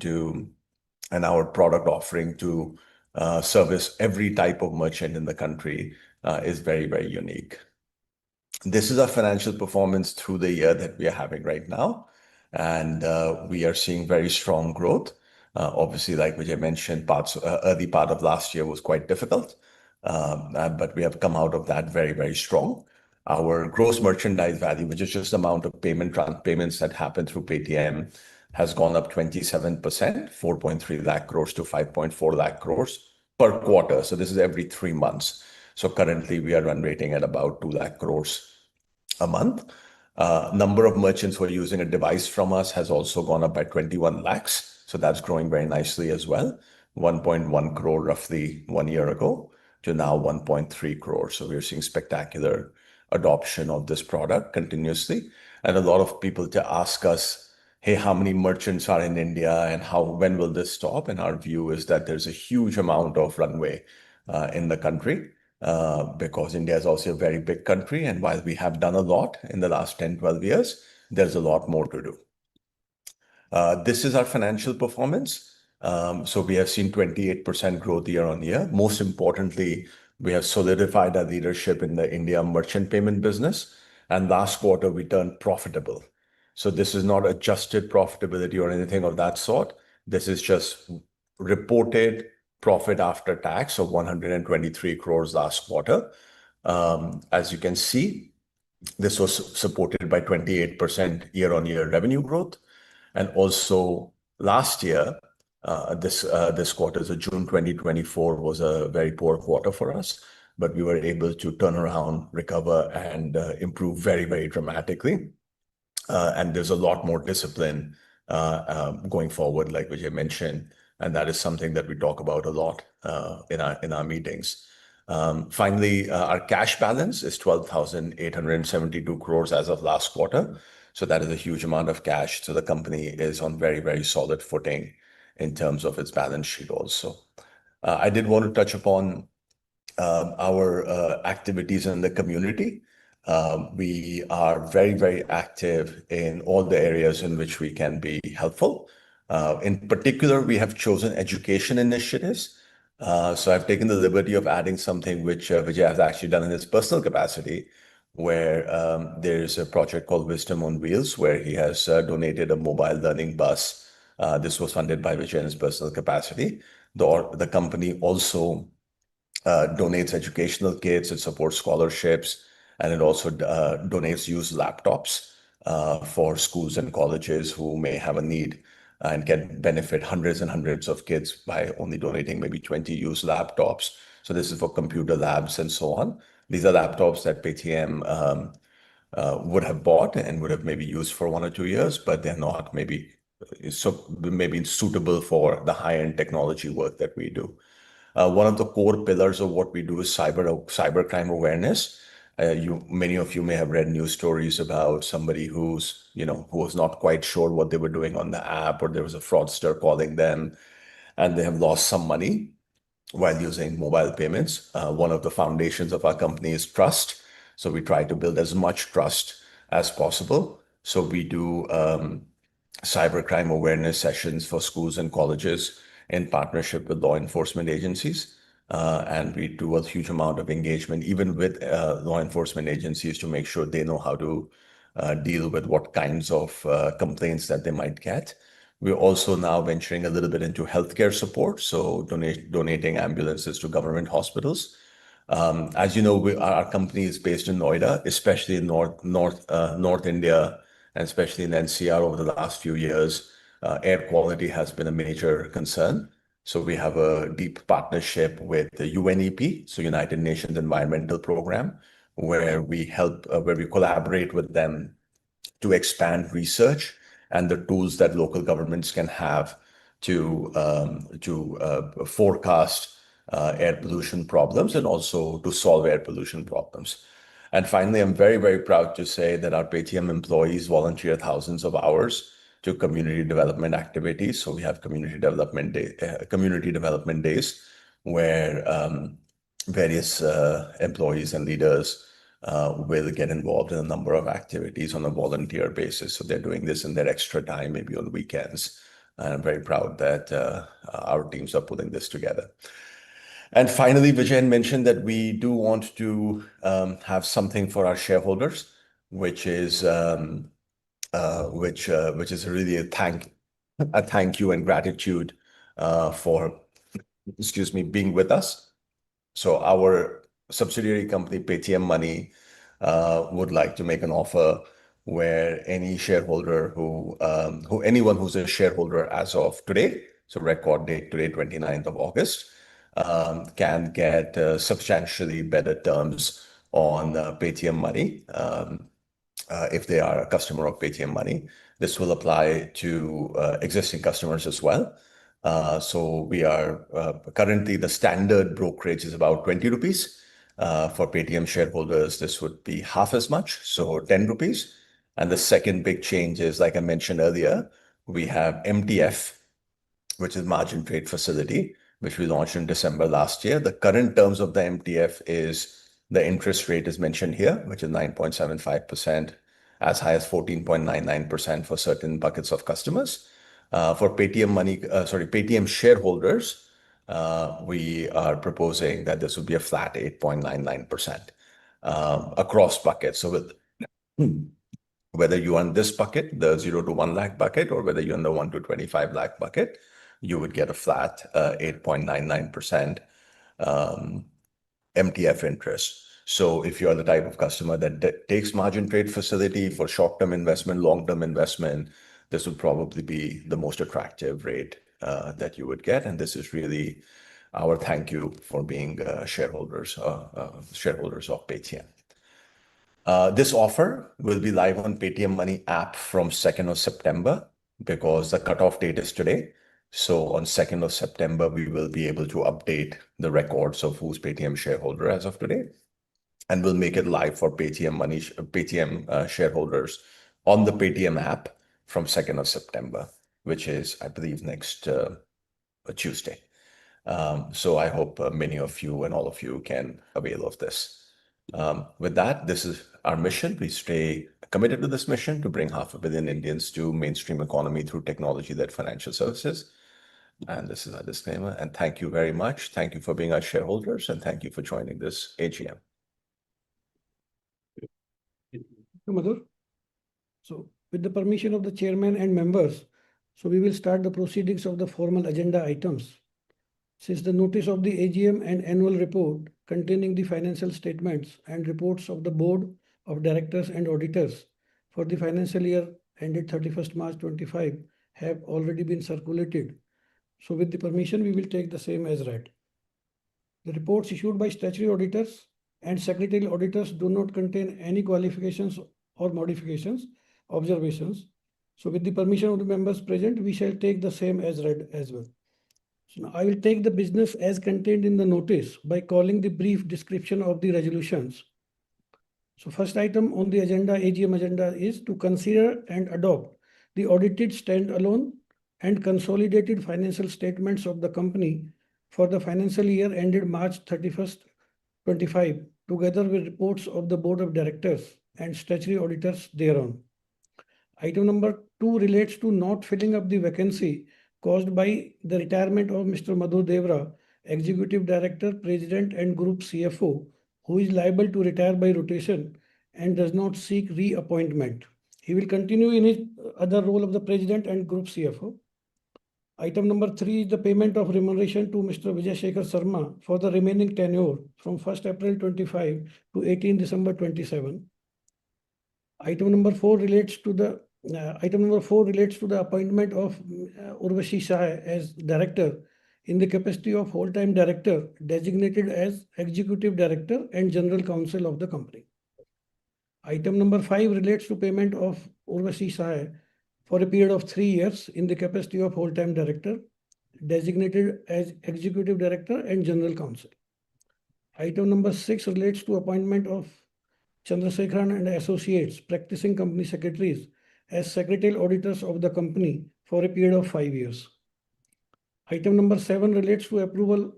and our product offering to service every type of merchant in the country is very, very unique. This is our financial performance through the year that we are having right now. And we are seeing very strong growth. Obviously, like Vijay mentioned, early part of last year was quite difficult. But we have come out of that very, very strong. Our gross merchandise value, which is just the amount of payments that happen through Paytm, has gone up 27%, 4.3 lakh crores to 5.4 lakh crores per quarter. So this is every 3 months. So currently we are run rating at about 2 lakh crores a month. Number of merchants who are using a device from us has also gone up by 21 lakhs. So that's growing very nicely as well. 1.1 crore roughly 1 year ago to now 1.3 crore. So we're seeing spectacular adoption of this product continuously. And a lot of people to ask us, hey, how many merchants are in India and when will this stop? And our view is that there's a huge amount of runway in the country. because India is also a very big country. And while we have done a lot in the last 10, 12 years, there's a lot more to do. This is our financial performance. So we have seen 28% growth year on year. Most importantly, we have solidified our leadership in the India merchant payment business. And last quarter, we turned profitable. So this is not adjusted profitability or anything of that sort. This is just reported profit after tax of 123 crores last quarter. As you can see, this was supported by 28% year-on-year revenue growth. And also last year, this quarter, so June 2024, was a very poor quarter for us, but we were able to turn around, recover, and improve very, very dramatically. And there's a lot more discipline going forward, like Vijay mentioned, and that is something that we talk about a lot in our meetings. Finally, our cash balance is 12,872 crores as of last quarter. So that is a huge amount of cash. So the company is on very, very solid footing in terms of its balance sheet also. I did want to touch upon our activities in the community. We are very, very active in all the areas in which we can be helpful. In particular, we have chosen education initiatives. So I've taken the liberty of adding something which Vijay has actually done in his personal capacity, where there's a project called Wisdom on Wheels, where he has donated a mobile learning bus. This was funded by Vijay in his personal capacity. The company also donates educational kits, it supports scholarships, and it also donates used laptops for schools and colleges who may have a need and can benefit hundreds and hundreds of kids by only donating maybe 20 used laptops. So this is for computer labs and so on. These are laptops that Paytm would have bought and would have maybe used for 1 or 2 years, but they're not maybe suitable for the high-end technology work that we do. One of the core pillars of what we do is cybercrime awareness. Many of you may have read news stories about somebody who was not quite sure what they were doing on the app, or there was a fraudster calling them, and they have lost some money while using mobile payments. One of the foundations of our company is trust. So we try to build as much trust as possible. So we do cybercrime awareness sessions for schools and colleges in partnership with law enforcement agencies. And we do a huge amount of engagement, even with law enforcement agencies, to make sure they know how to deal with what kinds of complaints that they might get. We're also now venturing a little bit into healthcare support, so donating ambulances to government hospitals. As you know, our company is based in Noida, especially in North India, and especially in NCR over the last few years. Air quality has been a major concern. So we have a deep partnership with the UNEP, so United Nations Environmental Program, where we collaborate with them to expand research and the tools that local governments can have to forecast air pollution problems and also to solve air pollution problems. And finally, I'm very, very proud to say that our Paytm employees volunteer thousands of hours to community development activities. So we have community development days where various employees and leaders will get involved in a number of activities on a volunteer basis. So they're doing this in their extra time, maybe on weekends. And I'm very proud that our teams are putting this together. And finally, Vijay mentioned that we do want to have something for our shareholders, which is really a thank you and gratitude for being with us. So our subsidiary company, Paytm Money, would like to make an offer where any shareholder anyone who's a shareholder as of today, so record date today, 29th of August, can get substantially better terms on Paytm Money if they are a customer of Paytm Money. This will apply to existing customers as well. So we are currently, the standard brokerage is about 20 rupees. For Paytm shareholders, this would be half as much, so 10 rupees. And the second big change is, like I mentioned earlier, we have MTF, which is margin trade facility, which we launched in December last year. The current terms of the MTF is the interest rate is mentioned here, which is 9.75%, as high as 14.99% for certain buckets of customers. For Paytm shareholders, we are proposing that this would be a flat 8.99% across buckets. So whether you are in this bucket, the 0 to 1 lakh bucket, or whether you're in the 1 to 25 lakh bucket, you would get a flat 8.99% MTF interest. So if you're the type of customer that takes margin trade facility for short-term investment, long-term investment, this would probably be the most attractive rate that you would get. And this is really our thank you for being shareholders of Paytm. This offer will be live on Paytm Money app from 2nd of September because the cutoff date is today. So on 2nd of September, we will be able to update the records of who's Paytm shareholder as of today. And we'll make it live for Paytm Money, Paytm shareholders on the Paytm app from 2nd of September, which is, I believe, next Tuesday. So I hope many of you and all of you can avail of this. With that, this is our mission. We stay committed to this mission to bring 500 million Indians to mainstream economy through technology-led financial services. And this is our disclaimer. And thank you very much. Thank you for being our shareholders, and thank you for joining this AGM. Thank you, Madhur. So with the permission of the chairman and members, so we will start the proceedings of the formal agenda items. Since the notice of the AGM and annual report containing the financial statements and reports of the board of directors and auditors for the financial year ended 31st March 25 have already been circulated. So with the permission, we will take the same as read. The reports issued by statutory auditors and secretarial auditors do not contain any qualifications or modifications, observations. So with the permission of the members present, we shall take the same as read as well. So now I will take the business as contained in the notice by calling the brief description of the resolutions. So first item on the agenda, AGM agenda, is to consider and adopt the audited standalone and consolidated financial statements of the company for the financial year ended March 31st, 25, together with reports of the board of directors and statutory auditors thereon. Item number 2 relates to not filling up the vacancy caused by the retirement of Mr. Madhu Devra, Executive Director, President and Group CFO, who is liable to retire by rotation and does not seek reappointment. He will continue in his other role of the President and Group CFO. Item number 3 is the payment of remuneration to Mr. Vijay Shekhar Sharma for the remaining tenure from 1st April 25 to 18 December 27. Item number 4 relates to the appointment of Urvashi Shah as director in the capacity of whole-time director designated as Executive Director and General Counsel of the company. Item number 5 relates to payment of Urvashi Shah for a period of 3 years in the capacity of whole-time director designated as Executive Director and General Counsel. Item number 6 relates to appointment of Chandrasekharan and Associates, practicing company secretaries, as secretarial auditors of the company for a period of 5 years. Item number 7 relates to approval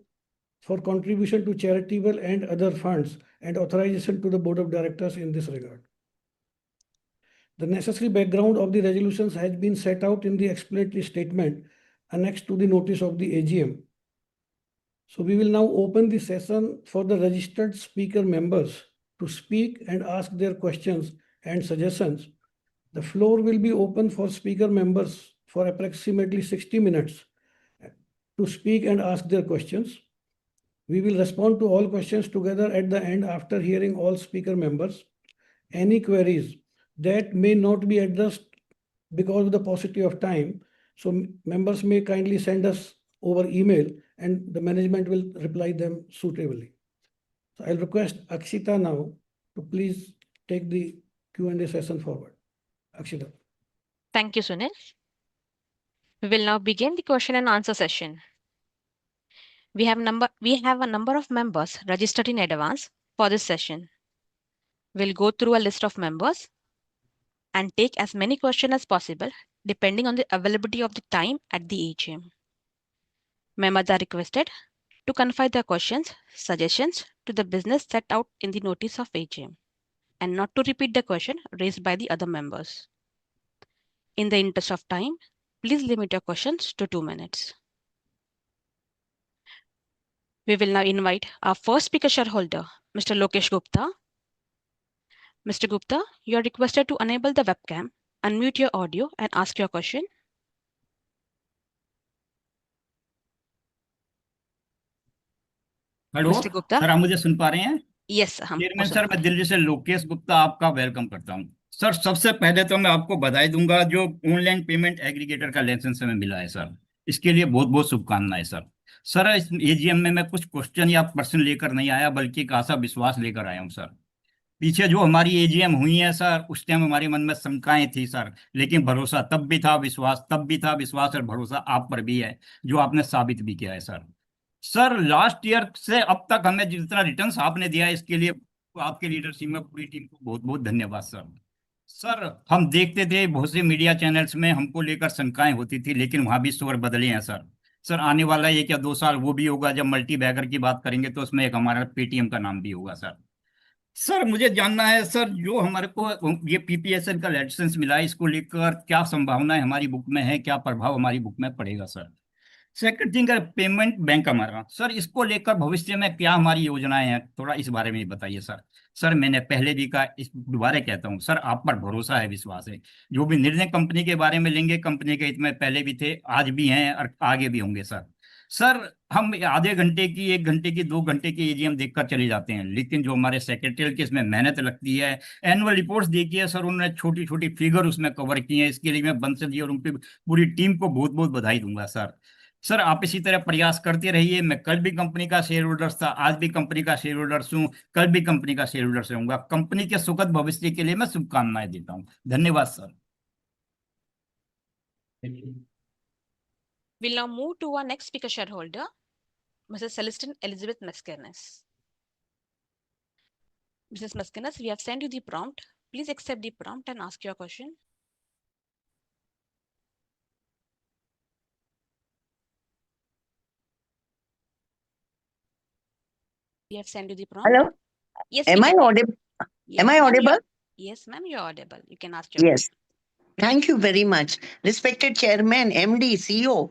for contribution to charitable and other funds and authorization to the board of directors in this regard. The necessary background of the resolutions has been set out in the explanatory statement annexed to the notice of the AGM. So we will now open the session for the registered speaker members to speak and ask their questions and suggestions. The floor will be open for speaker members for approximately 60 minutes to speak and ask their questions. We will respond to all questions together at the end after hearing all speaker members. Any queries that may not be addressed because of the paucity of time, so members may kindly send us over email and the management will reply them suitably. So I'll request Akshita now to please take the Q&A session forward. Akshita. Thank you, Sunil. We will now begin the question and answer session. We have a number of members registered in advance for this session. We'll go through a list of members and take as many questions as possible, depending on the availability of the time at the AGM. Members are requested to confine their questions, suggestions to the business set out in the notice of AGM and not to repeat the question raised by the other members. In the interest of time, please limit your questions to 2 minutes. We will now invite our first speaker shareholder, Mr. Lokesh Gupta. Mr. Gupta, you are requested to enable the webcam, unmute your audio and ask your question. Hello Mr. Gupta. Sir, आप मुझे सुन पा रहे हैं? Yes, हम chairman सुन sir, पा मैं रहे हैं। दिल्ली से लोकेश गुप्ता आपका वेलकम करता हूं। सर, सबसे पहले तो मैं आपको बधाई दूंगा जो ऑनलाइन पेमेंट एग्रीगेटर का लाइसेंस हमें मिला है सर, इसके लिए बहुत बहुत शुभकामनाएं सर। सर, इस एजीएम में मैं कुछ क्वेश्चन या प्रश्न लेकर नहीं आया बल्कि एक आशा विश्वास लेकर आया हूं सर। पीछे जो हमारी एजीएम हुई है सर, उस टाइम हमारे मन में शंकाएं थी सर, लेकिन भरोसा तब भी था, विश्वास तब भी था, विश्वास और भरोसा आप पर भी है, जो आपने साबित भी किया है सर। सर, लास्ट ईयर से अब तक हमें जितना रिटर्न्स आपने दिया है, इसके लिए आपके लीडरशिप में पूरी टीम को बहुत बहुत धन्यवाद सर। सर, हम देखते थे बहुत से मीडिया चैनल्स में हमको लेकर शंकाएं होती थी, लेकिन वहां भी स्वर बदले हैं सर। सर, आने वाला 1 या 2 साल वो भी होगा जब मल्टी बैगर की बात करेंगे तो उसमें एक हमारा पेटीएम का नाम भी होगा सर। सर, मुझे जानना है सर, जो हमारे को ये पीपीएसएल का लाइसेंस मिला है, इसको लेकर क्या संभावनाएं हमारी बुक में है, क्या प्रभाव हमारी बुक में पड़ेगा सर। सेकंड थिंग है पेमेंट बैंक हमारा सर, इसको लेकर भविष्य में क्या हमारी योजनाएं हैं, थोड़ा इस बारे में बताइए सर। सर, मैंने पहले भी कहा, इस दोबारा कहता हूं सर, आप पर भरोसा है, विश्वास है। जो भी निर्णय कंपनी के बारे में लेंगे, कंपनी के हित में पहले भी थे, आज भी हैं और आगे भी होंगे सर। सर, हम आधे घंटे की, 1 घंटे की, 2 घंटे की एजीएम देखकर चले जाते हैं, लेकिन जो हमारे सेक्रेटरी की इसमें मेहनत लगती है, एनुअल रिपोर्ट्स देखिए सर, उन्होंने छोटी छोटी फिगर उसमें कवर की है, इसके लिए मैं बंसल जी और उनकी पूरी टीम को बहुत बहुत बधाई दूंगा सर। सर, आप इसी तरह प्रयास करते रहिए। मैं कल भी कंपनी का शेयर होल्डर था, आज भी कंपनी का शेयर होल्डर हूँ, कल भी कंपनी का शेयर होल्डर रहूंगा। कंपनी के सुखद भविष्य के लिए मैं शुभकामनाएं देता हूँ। धन्यवाद sir. We'll now move to our next speaker shareholder, Mrs. Celestine Elizabeth Mascarenhas. Mrs. Mascarenhas, we have sent you the prompt. Please accept the prompt and ask your question. We have sent you the prompt. Hello, Yes, am we I can hear you. audible? Yes, Am I ma'am, audible? yes, ma'am, you're audible. You can ask your Yes. Thank you very much. Respected Chairman, MD, CEO,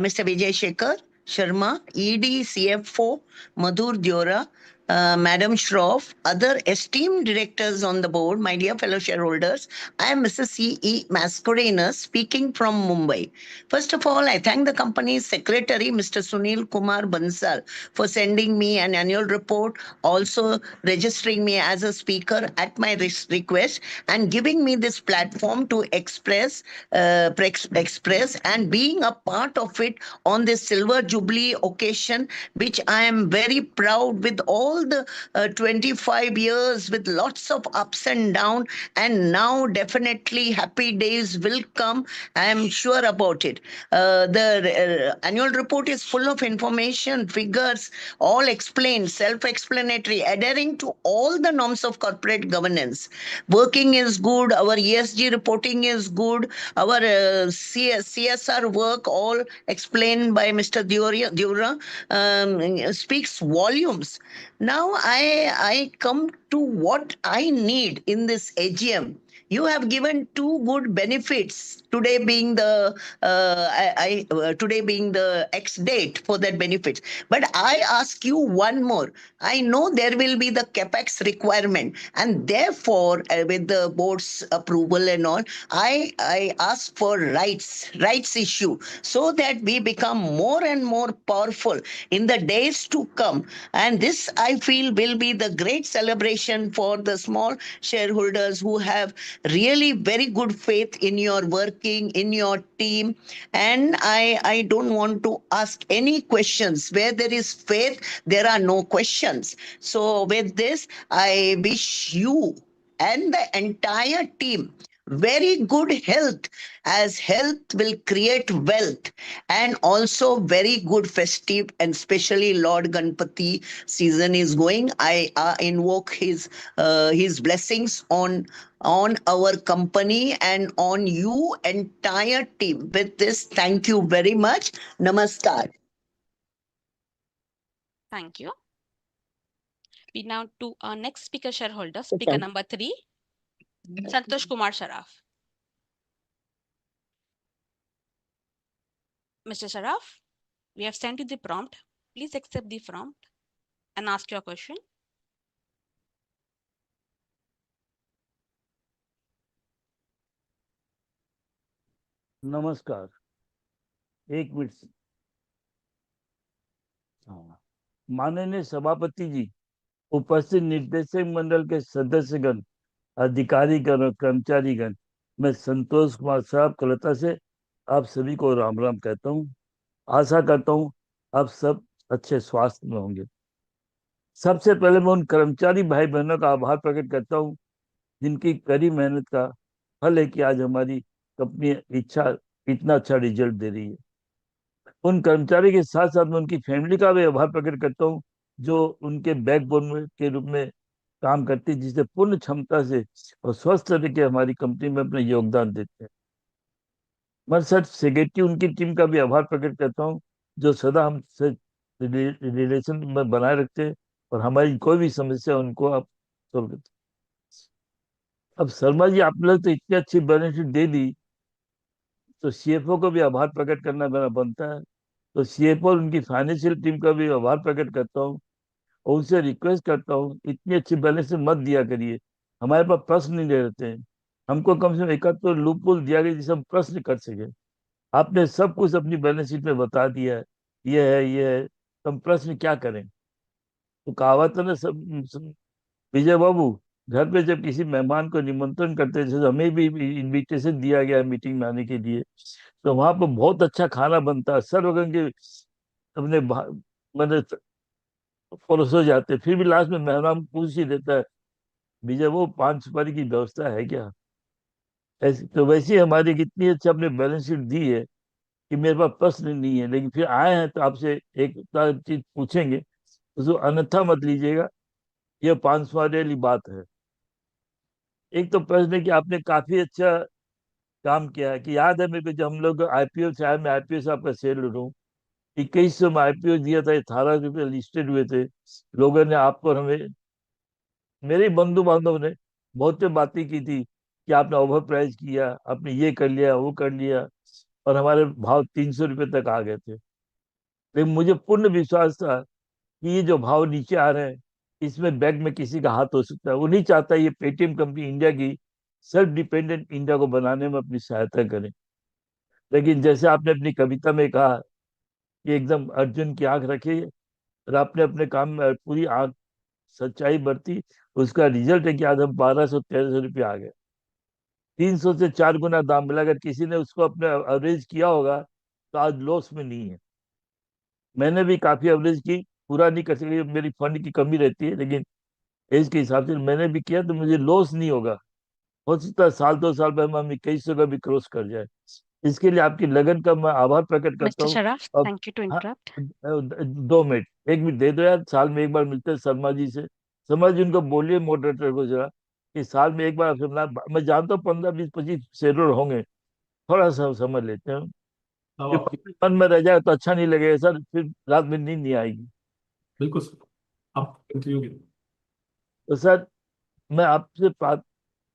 Mr. Vijay Shekhar Sharma, ED, CFO, Madhur Diora, Madam Shroff, other esteemed directors on the board, my dear fellow shareholders, I am Mrs. C.E. Mascarenhas speaking from Mumbai. First of all, I thank the company's secretary, Mr. Sunil Kumar Bansal, for sending me an annual report, also registering me as a speaker at my request and giving me this platform to express and being a part of it on this Silver Jubilee occasion, which I am very proud with all the 25 years with lots of ups and downs, and now definitely happy days will come. I am sure about it. The annual report is full of information, figures, all explained, self-explanatory, adhering to all the norms of corporate governance. Working is good, our ESG reporting is good, our CSR work, all explained by Mr. Diora, speaks volumes. Now I come to what I need in this AGM. You have given two good benefits. Today being the today being the X date for that benefit. But I ask you one more. I know there will be the capex requirement, and therefore, with the board's approval and all, I ask for rights issue, so that we become more and more powerful in the days to come. And this, I feel, will be the great celebration for the small shareholders who have really very good faith in your working, in your team. And I don't want to ask any questions. Where there is faith, there are no questions. So with this, I wish you and the entire team very good health, as health will create wealth, and also very good festive, and especially Lord Ganpati season is going. I invoke his blessings on our company and on you entire team. With this, thank you very much. Namaskar. Thank you. We now to our next speaker shareholder, speaker number 3, Santosh Kumar Sharaf. Mr. Sharaf, we have sent you the prompt. Please accept the prompt and ask your question. नमस्कार, एक minute. हाँ, माननीय सभापति जी, उपस्थित निर्देशक मंडल के सदस्यगण, अधिकारीगण और कर्मचारीगण, मैं संतोष कुमार साहब कोलकाता से आप सभी को राम राम कहता हूँ। आशा करता हूँ आप सब अच्छे स्वास्थ्य में होंगे। सबसे पहले मैं उन कर्मचारी भाई बहनों का आभार प्रकट करता हूँ जिनकी कड़ी मेहनत का फल है कि आज हमारी कंपनी इतना अच्छा रिजल्ट दे रही है। उन कर्मचारी के साथ साथ मैं उनकी फैमिली का भी आभार प्रकट करता हूँ जो उनके बैकबोन के रूप में काम करती है, जिससे पूर्ण क्षमता से और स्वस्थ रह के हमारी कंपनी में अपना योगदान देते हैं। मैं सर सेक्रेटरी उनकी टीम का भी आभार प्रकट करता हूँ जो सदा हमसे रिलेशन में बनाए रखते हैं और हमारी कोई भी समस्या उनको आप सोल्व करते हैं। अब शर्मा जी, आप लोग तो इतनी अच्छी बैलेंस शीट दे दी तो सीएफओ को भी आभार प्रकट करना मेरा बनता है। तो सीएफओ और उनकी फाइनेंशियल टीम का भी आभार प्रकट करता हूँ और उनसे रिक्वेस्ट करता हूँ इतनी अच्छी बैलेंस शीट मत दिया करिए, हमारे पास प्रश्न नहीं रहते हैं। हमको कम से कम एक तो लूप होल दिया गया जिसे हम प्रश्न कर सके। आपने सब कुछ अपनी बैलेंस शीट में बता दिया है, ये है, तो हम प्रश्न क्या करें? तो कहावत है ना, सब विजय बाबू, घर पे जब किसी मेहमान को निमंत्रण करते हैं, जैसे हमें भी इनविटेशन दिया गया है मीटिंग में आने के लिए, तो वहां पर बहुत अच्छा खाना बनता है, सर्वगण के अपने मतलब परोसे जाते हैं। फिर भी लास्ट में मेहमान पूछ ही देता है, विजय वो पान सुपारी की व्यवस्था है क्या? ऐसे तो वैसे ही हमारी कितनी अच्छी आपने बैलेंस शीट दी है कि मेरे पास प्रश्न नहीं है, लेकिन फिर आए हैं तो आपसे एक चीज पूछेंगे, उसको अन्यथा मत लीजिएगा, यह पान सुपारी वाली बात है। एक तो प्रश्न है कि आपने काफी अच्छा काम किया है कि याद है मेरे को जब हम लोग आईपीओ, चाहे मैं आईपीओ से आपका शेयर लूटूं, 2100 में आईपीओ दिया था, 18 रुपये लिस्टेड हुए थे। लोगों ने आपको और हमें, मेरे बंधु बांधव ने बहुत सी बातें की थी कि आपने ओवर प्राइस किया, आपने ये कर लिया वो कर लिया, और हमारे भाव 300 रुपये तक आ गए थे। लेकिन मुझे पूर्ण विश्वास था कि ये जो भाव नीचे आ रहे हैं इसमें बैंक में किसी का हाथ हो सकता है। वो नहीं चाहता ये पेटीएम कंपनी इंडिया की सेल्फ डिपेंडेंट इंडिया को बनाने में अपनी सहायता करे। लेकिन जैसे आपने अपनी कविता में कहा कि एकदम अर्जुन की आंख रखी और आपने अपने काम में पूरी आंख सच्चाई बरती, उसका रिजल्ट है कि आज हम 1200-1300 रुपये आ गए। 300 से 4 गुना दाम मिला। अगर किसी ने उसको अपने एवरेज किया होगा तो आज लॉस में नहीं है। मैंने भी काफी एवरेज की, पूरा नहीं कर सके, मेरी फंड की कमी रहती है, लेकिन एज के हिसाब से मैंने भी किया तो मुझे लॉस नहीं होगा। हो सकता है साल 2 साल में हम 2100 का भी क्रॉस कर जाए। इसके लिए आपकी लगन का मैं आभार प्रकट करता Mr. हूँ। Sharaf, अब thank you to हाँ, interrupt. 2 मिनट, 1 मिनट दे दो यार, साल में एक बार मिलते हैं शर्मा जी से। शर्मा जी उनको बोलिए मॉडरेटर को जरा कि साल में एक बार आपसे मैं जानता हूँ 15-20-25 शेयर होंगे, थोड़ा सा समझ लेते हैं। अब कि आपकी मन में रह जाए तो अच्छा नहीं लगेगा सर, फिर रात में नींद नहीं आएगी। बिल्कुल सर, आप कंटिन्यू कीजिए। तो सर मैं आपसे बात,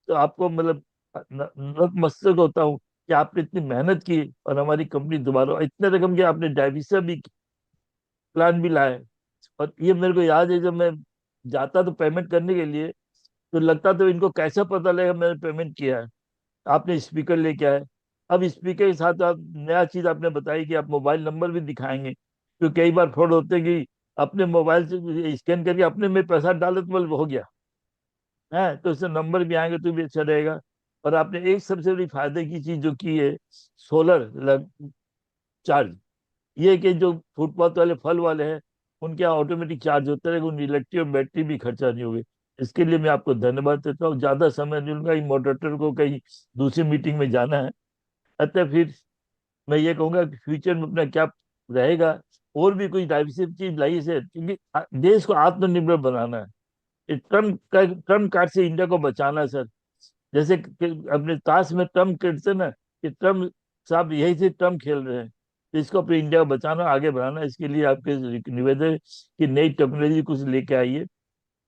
तो आपको मतलब नतमस्तक होता हूँ कि आपने इतनी मेहनत की और हमारी कंपनी दोबारा इतने रकम की आपने डायविसा भी प्लान भी लाए। और ये मेरे को याद है जब मैं जाता तो पेमेंट करने के लिए, तो लगता तो इनको कैसा पता लगेगा मैंने पेमेंट किया है। आपने स्पीकर लेके आए। अब स्पीकर के साथ आप नया चीज आपने बताई कि आप मोबाइल नंबर भी दिखाएंगे, क्योंकि कई बार फ्रॉड होते हैं कि अपने मोबाइल से स्कैन करके अपने में पैसा डाले तो मतलब हो गया है, तो इससे नंबर भी आएंगे तो भी अच्छा रहेगा। और आपने एक सबसे बड़ी फायदे की चीज जो की है, सोलर चार्ज, ये कि जो फुटपाथ वाले फल वाले हैं उनके यहाँ ऑटोमेटिक चार्ज होता रहेगा, उनकी इलेक्ट्रिक और बैटरी भी खर्चा नहीं होगी। इसके लिए मैं आपको धन्यवाद देता हूँ। ज्यादा समय नहीं लूंगा, मॉडरेटर को कहीं दूसरी मीटिंग में जाना है। अतः फिर मैं ये कहूंगा कि फ्यूचर में अपना क्या रहेगा, और भी कोई डाइवर्सिटी चीज लाइए सर, क्योंकि देश को आत्मनिर्भर बनाना है। ट्रम्प कार्ड से इंडिया को बचाना है सर। जैसे अपने ताश में ट्रम्प कार्ड से ना, कि ट्रम्प साहब यही से ट्रम्प खेल रहे हैं। इसको अपने इंडिया को बचाना, आगे बढ़ाना, इसके लिए आपके निवेदन है कि नई टेक्नोलॉजी कुछ लेके आइए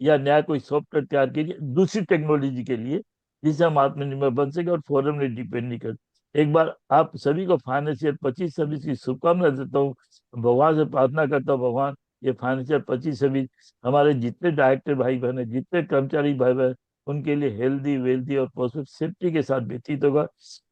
या नया कोई सॉफ्टवेयर तैयार कीजिए दूसरी टेक्नोलॉजी के लिए, जिससे हम आत्मनिर्भर बन सके और फॉरेन में डिपेंड नहीं कर। एक बार आप सभी को फाइनेंशियल 25-26 की शुभकामना देता हूँ। भगवान से प्रार्थना करता हूँ, भगवान ये फाइनेंशियल 25-26 हमारे जितने डायरेक्टर भाई बहन है, जितने कर्मचारी भाई बहन, उनके लिए हेल्दी वेल्दी और पॉजिटिव सेफ्टी के साथ व्यतीत होगा।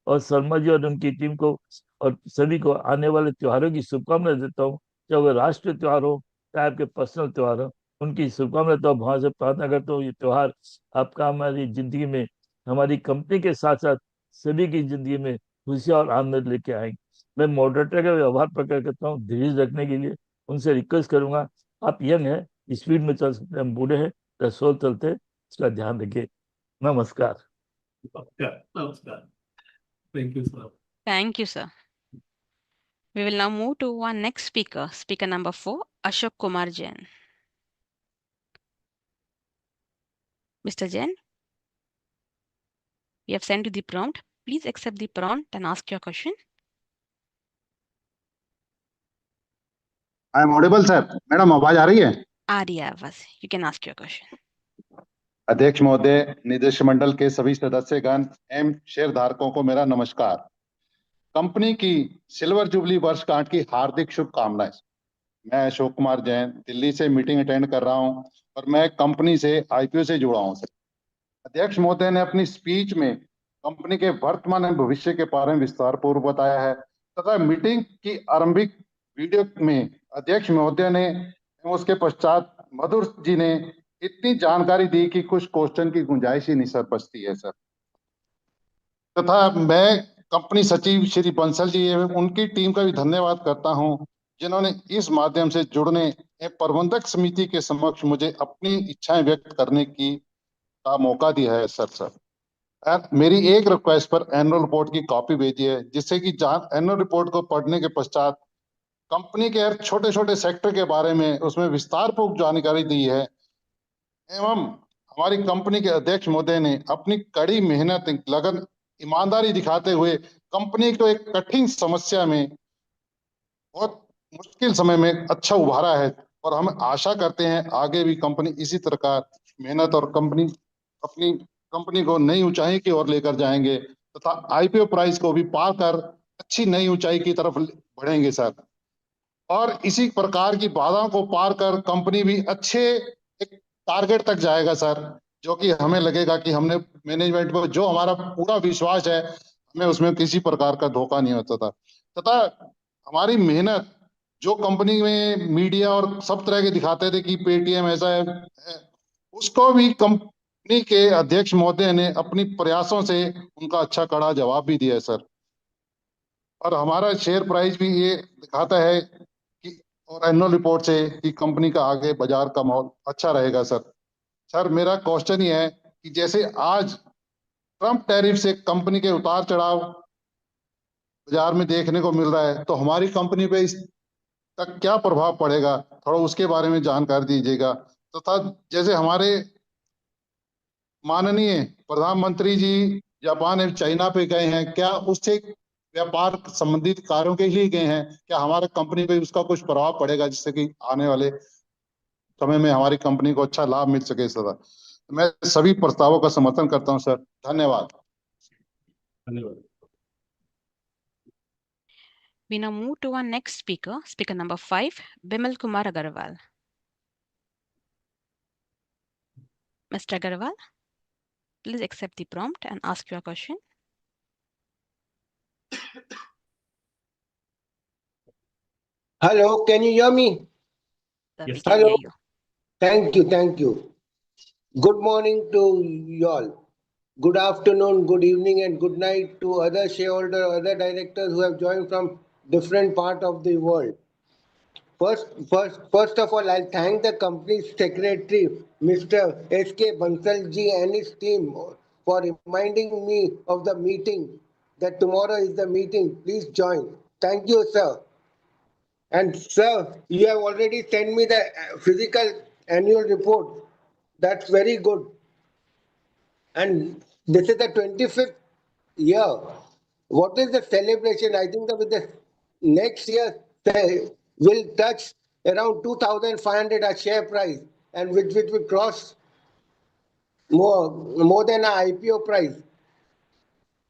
और शर्मा जी और उनकी टीम को और सभी को आने वाले त्योहारों की शुभकामना देता हूँ, चाहे वो राष्ट्रीय त्योहार हो चाहे आपके पर्सनल त्योहार हो, उनकी शुभकामना तो भगवान से प्रार्थना करता हूँ ये त्योहार आपका हमारी जिंदगी में, हमारी कंपनी के साथ साथ सभी की जिंदगी में खुशियां और आनंद लेके आएंगे। मैं मॉडरेटर का व्यवहार प्रकट करता हूँ धीरज रखने के लिए, उनसे रिक्वेस्ट करूंगा आप यंग है, स्पीड में चल सकते हैं, हम बूढ़े हैं तो सोच चलते हैं, इसका ध्यान रखिए। नमस्कार। नमस्कार। Thank you, sir. Thank you, sir. We will now move to our next speaker, speaker number 4, Ashok Kumar Jain. Mr. Jain, we have sent you the prompt. Please accept the prompt and ask your question. I am audible sir? Madam आवाज आ रही है? Arya Avas, you can ask your question. अध्यक्ष महोदय, निदेशक मंडल के सभी सदस्यगण एवं share धारकों को मेरा नमस्कार। कंपनी की सिल्वर जुबली वर्षगांठ की हार्दिक शुभकामनाएं। मैं अशोक कुमार जैन दिल्ली से मीटिंग अटेंड कर रहा हूं और मैं कंपनी से आईपीओ से जुड़ा हूं। अध्यक्ष महोदय ने अपनी स्पीच में कंपनी के वर्तमान एवं भविष्य के बारे में विस्तार पूर्वक बताया है तथा मीटिंग की आरंभिक वीडियो में अध्यक्ष महोदय ने एवं उसके पश्चात मधुर जी ने इतनी जानकारी दी कि कुछ क्वेश्चन की गुंजाइश ही नहीं सर बचती है सर। तथा मैं कंपनी सचिव श्री बंसल जी एवं उनकी टीम का भी धन्यवाद करता हूं जिन्होंने इस माध्यम से जुड़ने एवं प्रबंधक समिति के समक्ष मुझे अपनी इच्छाएं व्यक्त करने की का मौका दिया है सर। मेरी एक रिक्वेस्ट पर एनुअल रिपोर्ट की कॉपी भेजी है जिससे कि एनुअल रिपोर्ट को पढ़ने के पश्चात कंपनी के हर छोटे छोटे सेक्टर के बारे में उसमें विस्तार पूर्वक जानकारी दी है एवं हमारी कंपनी के अध्यक्ष महोदय ने अपनी कड़ी मेहनत लगन ईमानदारी दिखाते हुए कंपनी को एक कठिन समस्या में बहुत मुश्किल समय में अच्छा उभारा है और हम आशा करते हैं आगे भी कंपनी इसी तरह का मेहनत और अपनी कंपनी को नई ऊंचाई की ओर लेकर जाएंगे तथा आईपीओ प्राइस को भी पार कर अच्छी नई ऊंचाई की तरफ बढ़ेंगे सर। और इसी प्रकार की बाधाओं को पार कर कंपनी भी अच्छे एक टारगेट तक जाएगा सर, जो कि हमें लगेगा कि हमने मैनेजमेंट को जो हमारा पूरा विश्वास है हमें उसमें किसी प्रकार का धोखा नहीं होता था तथा हमारी मेहनत जो कंपनी में मीडिया और सब तरह के दिखाते थे कि पेटीएम ऐसा है उसको भी कंपनी के अध्यक्ष महोदय ने अपनी प्रयासों से उनका अच्छा कड़ा जवाब भी दिया है सर। और हमारा शेयर प्राइस भी ये दिखाता है कि और एनुअल रिपोर्ट से कि कंपनी का आगे बाजार का माहौल अच्छा रहेगा सर। सर मेरा क्वेश्चन ये है कि जैसे आज ट्रम्प टैरिफ से कंपनी के उतार चढ़ाव बाजार में देखने को मिल रहा है तो हमारी कंपनी पे इस तक क्या प्रभाव पड़ेगा, थोड़ा उसके बारे में जानकारी दीजिएगा। तथा जैसे हमारे माननीय प्रधानमंत्री जी जापान एवं चाइना पे गए हैं, क्या उससे व्यापार संबंधित कार्यों के लिए गए हैं, क्या हमारे कंपनी पे उसका कुछ प्रभाव पड़ेगा जिससे कि आने वाले समय में हमारी कंपनी को अच्छा लाभ मिल सके सर। मैं सभी प्रस्तावों का समर्थन करता हूं सर। धन्यवाद। धन्यवाद। We now move to our next speaker, speaker number 5, Bimal Kumar Agarwal. Mr. Agarwal, please accept the prompt and ask your question. Hello, can you hear me? Sir, Yes. we can Hello. hear you. Thank you, thank you. Good morning to you all. Good afternoon, good evening, and good night to other shareholders, other directors who have joined from different parts of the world. First of all, I'll thank the company's secretary, Mr. S.K. Bansalji and his team for reminding me of the meeting, that tomorrow is the meeting. Please join. Thank you, sir. And sir, you have already sent me the physical annual report. That's very good. And this is the 25th year. What is the celebration? I think that with the next year will touch around 2,500 a share price, and which will cross more than an IPO price.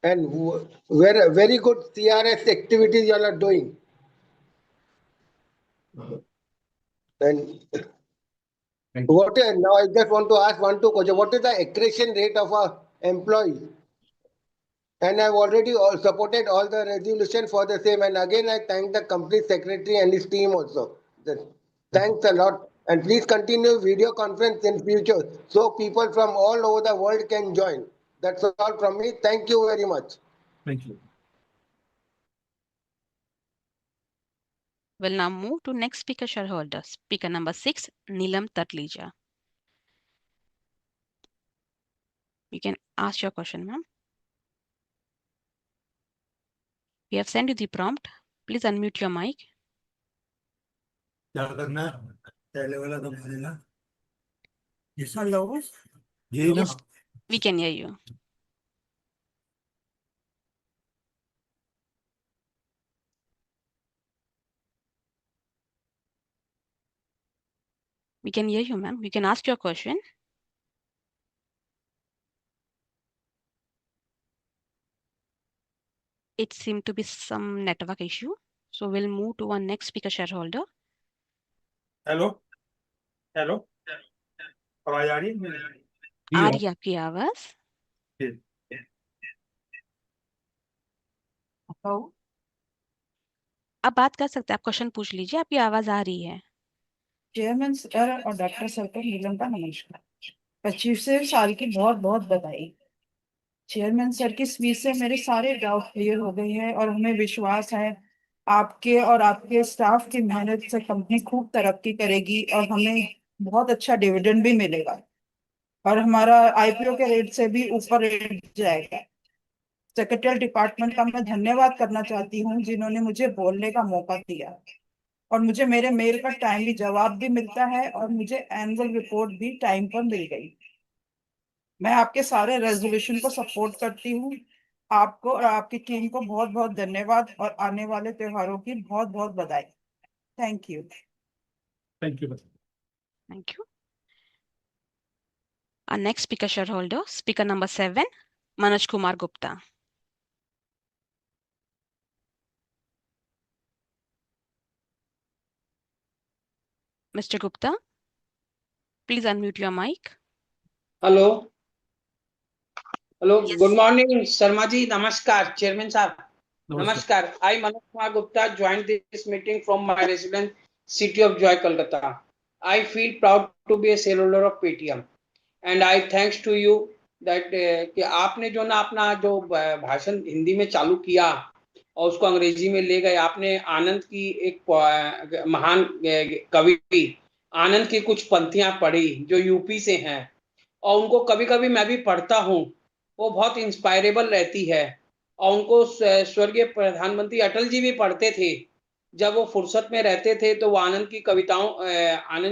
And very good CRS activities you all are doing. And now I just want to ask two questions. What is the accretion rate of our employees? And I've already supported all the resolution for the same. And again, I thank the company secretary and his team also. Thanks a lot. And please continue video conference in future so people from all over the world can join. That's all from me. Thank you very much. Thank you. We'll now move to next speaker shareholder, speaker number 6, Neelam Tatlija. You can ask your question, ma'am. We have sent you the prompt. Please unmute your mic. Yes, we can hear you. We can hear you, ma'am. You can ask your question. It seemed to be some network issue. So we'll move to our next speaker shareholder. Hello hello आवाज आ रही है आ रही है आपकी आवाज? आप बात कर सकते हैं, आप क्वेश्चन पूछ लीजिए, आपकी आवाज आ रही है। चेयरमैन सर और डॉक्टर सर को नीलम का नमस्कार। 25वें साल की बहुत बहुत बधाई। चेयरमैन सर की स्पीच से मेरे सारे डाउट क्लियर हो गए हैं और हमें विश्वास है आपके और आपके स्टाफ की मेहनत से कंपनी खूब तरक्की करेगी और हमें बहुत अच्छा डिविडेंड भी मिलेगा और हमारा आईपीओ के रेट से भी ऊपर रेट जाएगा। सेक्रेटरी डिपार्टमेंट का मैं धन्यवाद करना चाहती हूँ जिन्होंने मुझे बोलने का मौका दिया और मुझे मेरे मेल का टाइमली जवाब भी मिलता है और मुझे एनुअल रिपोर्ट भी टाइम पर मिल गई। मैं आपके सारे रेजोल्यूशन को सपोर्ट करती हूँ। आपको और आपकी टीम को बहुत बहुत धन्यवाद और आने वाले त्योहारों की बहुत बहुत बधाई। Thank you. Thank you. Thank you. Our next speaker shareholder, speaker number 7, Manoj Kumar Gupta. Mr. Gupta, please unmute your mic. Hello hello Yes. Good morning Sharma ji, नमस्कार चेयरमैन साहब, नमस्कार। I Manoj Kumar Gupta join this meeting from my residence city of joy Kolkata. I feel proud to be a shareholder of Paytm and I thanks to you that कि आपने जो ना अपना जो भाषण हिंदी में चालू किया और उसको अंग्रेजी में ले गए। आपने आनंद की एक महान कवि आनंद की कुछ पंक्तियां पढ़ी जो यूपी से हैं और उनको कभी कभी मैं भी पढ़ता हूँ, वो बहुत इंस्पायरेबल रहती है। और उनको स्वर्गीय प्रधानमंत्री अटल जी भी पढ़ते थे जब वो फुर्सत में रहते थे, तो वो आनंद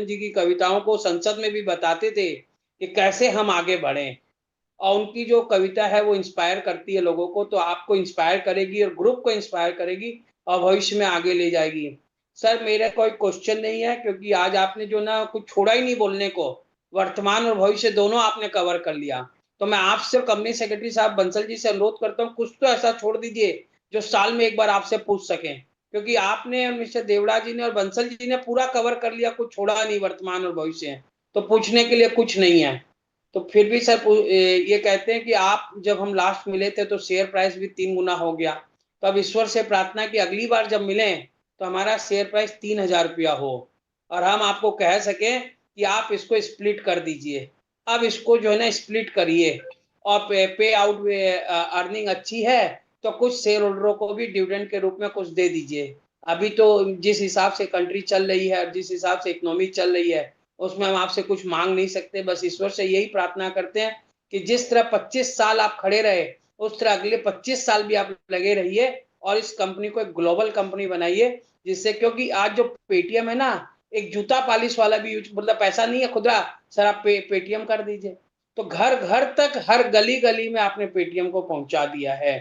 जी की कविताओं को संसद में भी बताते थे कि कैसे हम आगे बढ़ें। और उनकी जो कविता है वो इंस्पायर करती है लोगों को, तो आपको इंस्पायर करेगी और ग्रुप को इंस्पायर करेगी और भविष्य में आगे ले जाएगी। सर मेरा कोई क्वेश्चन नहीं है क्योंकि आज आपने जो ना कुछ छोड़ा ही नहीं बोलने को, वर्तमान और भविष्य दोनों आपने कवर कर लिया। तो मैं आपसे कंपनी सेक्रेटरी साहब बंसल जी से अनुरोध करता हूँ, कुछ तो ऐसा छोड़ दीजिए जो साल में एक बार आपसे पूछ सकें, क्योंकि आपने और मिस्टर देवड़ा जी ने और बंसल जी ने पूरा कवर कर लिया, कुछ छोड़ा नहीं वर्तमान और भविष्य, तो पूछने के लिए कुछ नहीं है। तो फिर भी सर ये कहते हैं कि आप जब हम लास्ट मिले थे तो शेयर प्राइस भी 3 गुना हो गया, तो अब ईश्वर से प्रार्थना कि अगली बार जब मिले तो हमारा शेयर प्राइस 3,000 रुपया हो और हम आपको कह सकें कि आप इसको स्प्लिट कर दीजिए। अब इसको जो है ना स्प्लिट करिए और पे आउट अर्निंग अच्छी है तो कुछ शेयर होल्डरों को भी डिविडेंड के रूप में कुछ दे दीजिए। अभी तो जिस हिसाब से कंट्री चल रही है और जिस हिसाब से इकोनॉमी चल रही है उसमें हम आपसे कुछ मांग नहीं सकते, बस ईश्वर से यही प्रार्थना करते हैं कि जिस तरह 25 साल आप खड़े रहे उस तरह अगले 25 साल भी आप लगे रहिए और इस कंपनी को एक ग्लोबल कंपनी बनाइए, जिससे क्योंकि आज जो पेटीएम है ना, एक जूता पॉलिश वाला भी यूज, मतलब पैसा नहीं है खुदरा, सर आप पेटीएम कर दीजिए। तो घर घर तक हर गली गली में आपने पेटीएम को पहुंचा दिया है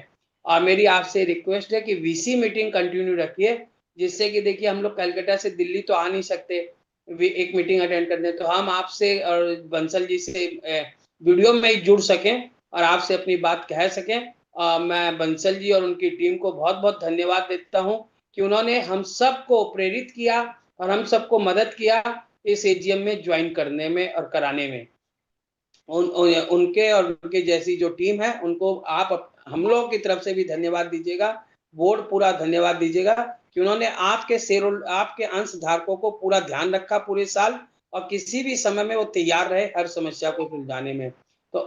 और मेरी आपसे रिक्वेस्ट है कि वीसी मीटिंग कंटिन्यू रखिए, जिससे कि देखिए हम लोग कलकत्ता से दिल्ली तो आ नहीं सकते एक मीटिंग अटेंड करने, तो हम आपसे और बंसल जी से वीडियो में ही जुड़ सकें और आपसे अपनी बात कह सकें। मैं बंसल जी और उनकी टीम को बहुत बहुत धन्यवाद देता हूं कि उन्होंने हम सबको प्रेरित किया और हम सबको मदद किया इस एजीएम में ज्वाइन करने में और कराने में। उनके और उनके जैसी जो टीम है उनको आप हम लोगों की तरफ से भी धन्यवाद दीजिएगा, बोर्ड पूरा धन्यवाद दीजिएगा कि उन्होंने आपके अंशधारकों को पूरा ध्यान रखा पूरे साल और किसी भी समय में वो तैयार रहे हर समस्या को सुलझाने में। तो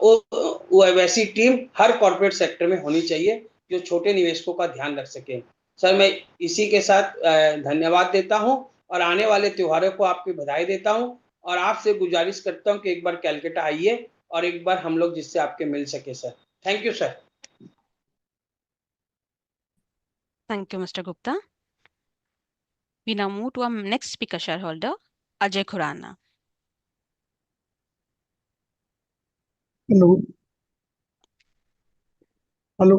वो वैसी टीम हर कॉर्पोरेट सेक्टर में होनी चाहिए जो छोटे निवेशकों का ध्यान रख सके। सर मैं इसी के साथ धन्यवाद देता हूं और आने वाले त्योहारों को आपकी बधाई देता हूं और आपसे गुजारिश करता हूं कि एक बार कलकत्ता आइए और एक बार हम लोग जिससे आपके मिल सके sir. Thank you sir. Thank you, Mr. Gupta. We now move to our next speaker shareholder, Ajay Khurana. Hello. Hello.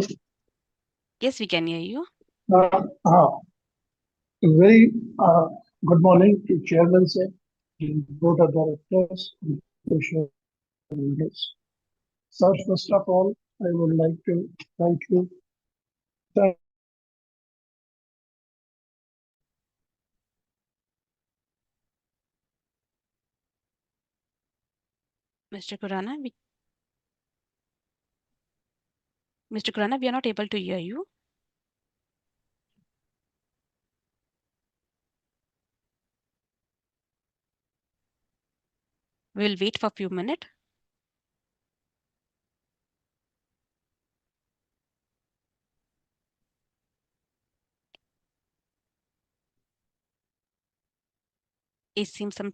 Yes, we can hear you. Very good morning to Chairman sir, to Board of Directors, and to shareholders. Sir, first of all, I would like to thank you. Mr. Khurana, we are not able to hear you. We will wait for a few minutes. It seems some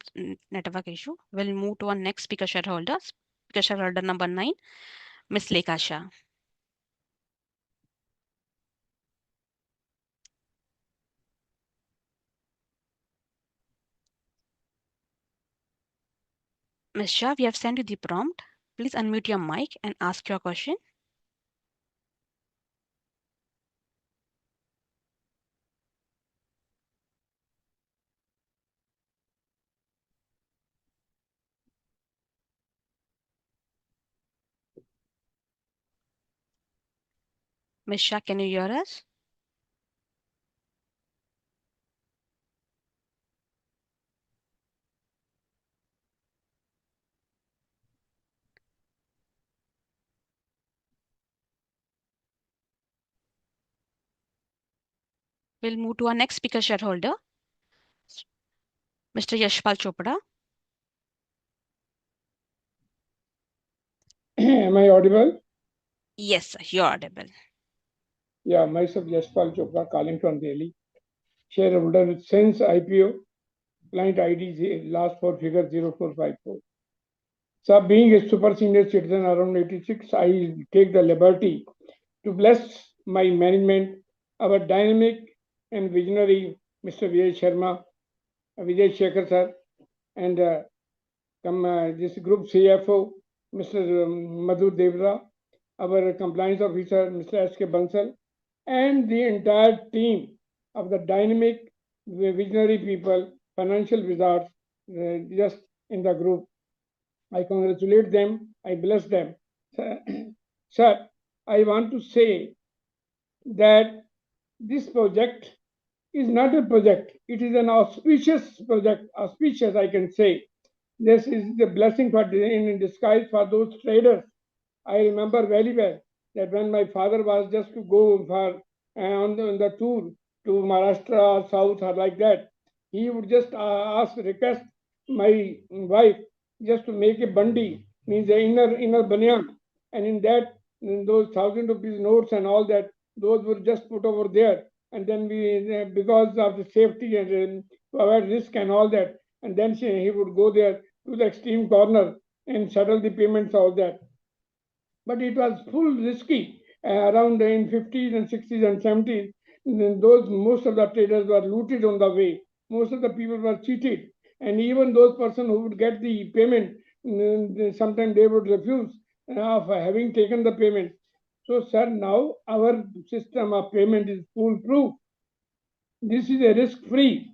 network issue. We'll move to our next speaker shareholder number 9, Ms. Lekha Shah. Ms. Shah, we have sent you the prompt. Please unmute your mic and ask your question. Ms. Shah, can you hear us? We'll move to our next speaker shareholder, Mr. Yashpal Chopra. Am I audible? Yes, sir, you're audible. Yeah, myself Yashpal Chopra calling from Delhi. Shareholder with since IPO, client ID last four figure 0454. So being a super senior citizen around 86, I take the liberty to bless my management, our dynamic and visionary Mr. Vijay Sharma, Vijay Shekhar sir, and this group CFO, Mr. Madhu Devra, our compliance officer, Mr. S.K. Bansal, and the entire team of the dynamic, visionary people, financial wizards, just in the group. I congratulate them. I bless them. Sir, I want to say that this project is not a project. It is an auspicious project, auspicious, I can say. This is the blessing for in disguise for those traders. I remember very well that when my father was just to go for on the tour to Maharashtra or South or like that, he would just request my wife just to make a bandi, means the inner banyan, and in that those 1,000 rupees notes and all that, those were just put over there, and then we because of the safety and to avoid risk and all that, and then he would go there to the extreme corner and settle the payments, all that. But it was full risky around in 50s and 60s and 70s. Those most of the traders were looted on the way. Most of the people were cheated, and even those persons who would get the payment, sometimes they would refuse of having taken the payment. So, sir, now our system of payment is foolproof. This is a risk-free.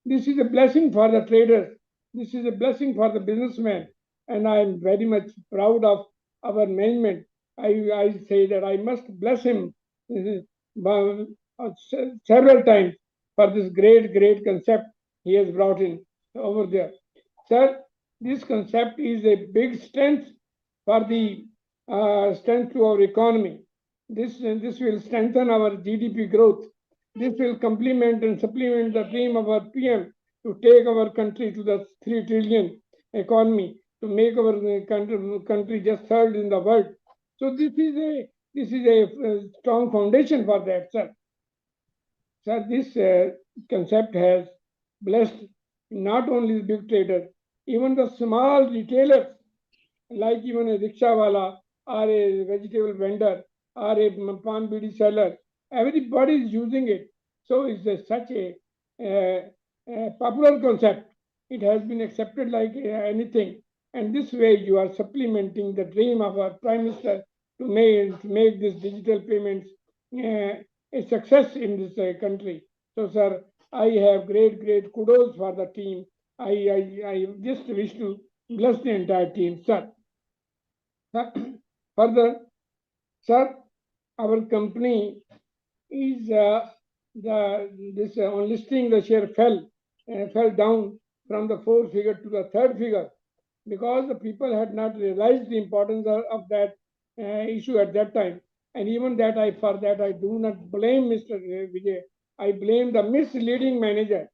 This is a blessing for the traders. This is a blessing for the businessman. And I am very much proud of our management. I say that I must bless him several times for this great concept he has brought in over there. Sir, this concept is a big strength for the strength to our economy. This will strengthen our GDP growth. This will complement and supplement the dream of our PM to take our country to the 3 trillion economy, to make our country just third in the world. So this is a strong foundation for that, sir. Sir, this concept has blessed not only the big traders, even the small retailers, like even a rickshaw wala or a vegetable vendor or a pan bidi seller. Everybody is using it. So it's such a popular concept. It has been accepted like anything. And this way you are supplementing the dream of our Prime Minister to make this digital payments a success in this country. So, sir, I have great kudos for the team. I just wish to bless the entire team, sir. Further, sir, our company is on listing the share fell down from the 4th figure to the 3rd figure because the people had not realized the importance of that issue at that time. And even that I do not blame Mr. Vijay. I blame the misleading manager.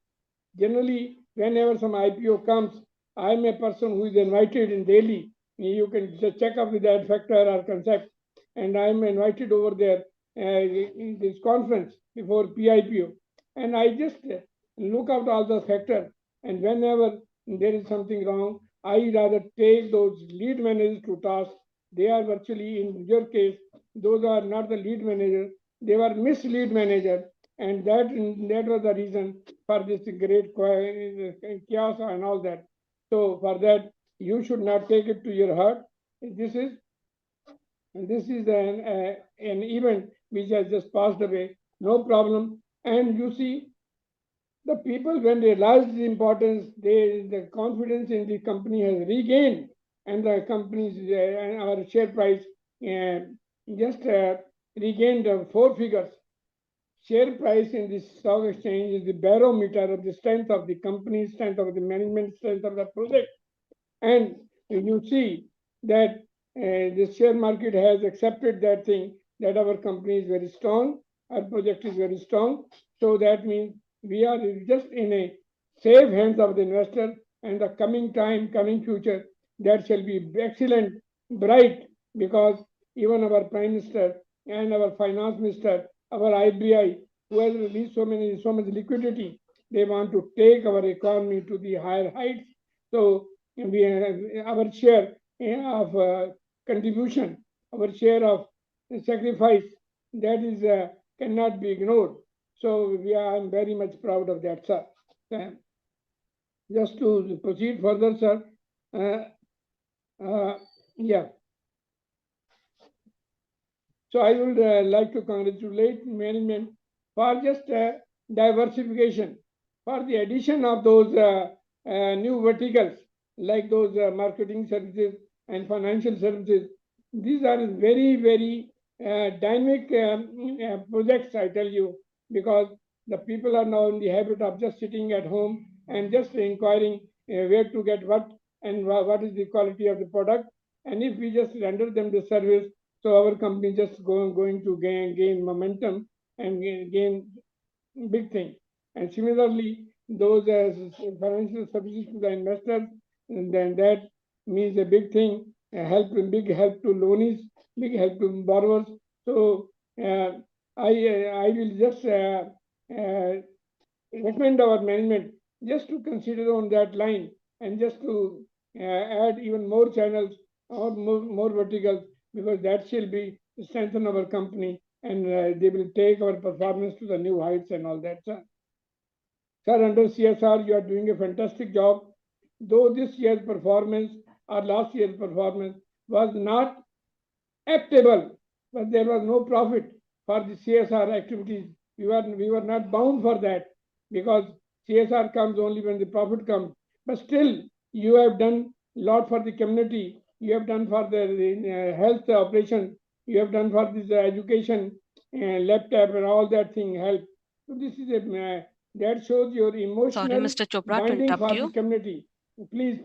Generally, whenever some IPO comes, I am a person who is invited in Delhi. You can just check up with that factor or concept. And I am invited over there in this conference before PIPO. And I just look out all the factors. And whenever there is something wrong, I rather take those lead managers to task. They are virtually, in your case, those are not the lead managers. They were mislead managers. And that was the reason for this great chaos and all that. So for that, you should not take it to your heart. This is an event which has just passed away. No problem. And you see, the people, when they realize the importance, the confidence in the company has regained, and the company's and our share price just regained 4 figures. Share price in the stock exchange is the barometer of the strength of the company, strength of the management, strength of the project. And you see that the share market has accepted that thing, that our company is very strong, our project is very strong. So that means we are just in a safe hands of the investor, and the coming future, that shall be excellent, bright, because even our Prime Minister and our Finance Minister, our IBI, who has released so much liquidity, they want to take our economy to the higher heights. So we our share of contribution, our share of sacrifice, that is cannot be ignored. So I am very much proud of that, sir. Just to proceed further, sir. Yeah. So I would like to congratulate management for just diversification, for the addition of those new verticals, like those marketing services and financial services. These are very dynamic projects, I tell you, because the people are now in the habit of just sitting at home and just inquiring where to get what and what is the quality of the product. And if we just render them the service, so our company just going to gain momentum and gain big thing. And similarly, those financial services to the investors, and then that means a big thing, big help to loanees, big help to borrowers. So I will just recommend our management just to consider on that line, and just to add even more channels or more verticals, because that shall be strengthen our company, and they will take our performance to the new heights and all that, sir. Sir, under CSR, you are doing a fantastic job. Though this year's performance or last year's performance was not acceptable, but there was no profit for the CSR activities. We were not bound for that because CSR comes only when the profit comes. But still, you have done a lot for the community. You have done for the health operation. You have done for this education, laptop and all that thing help. So this is a that shows your Sorry, emotional Mr. Chopra, to binding interrupt for you. the community. Please,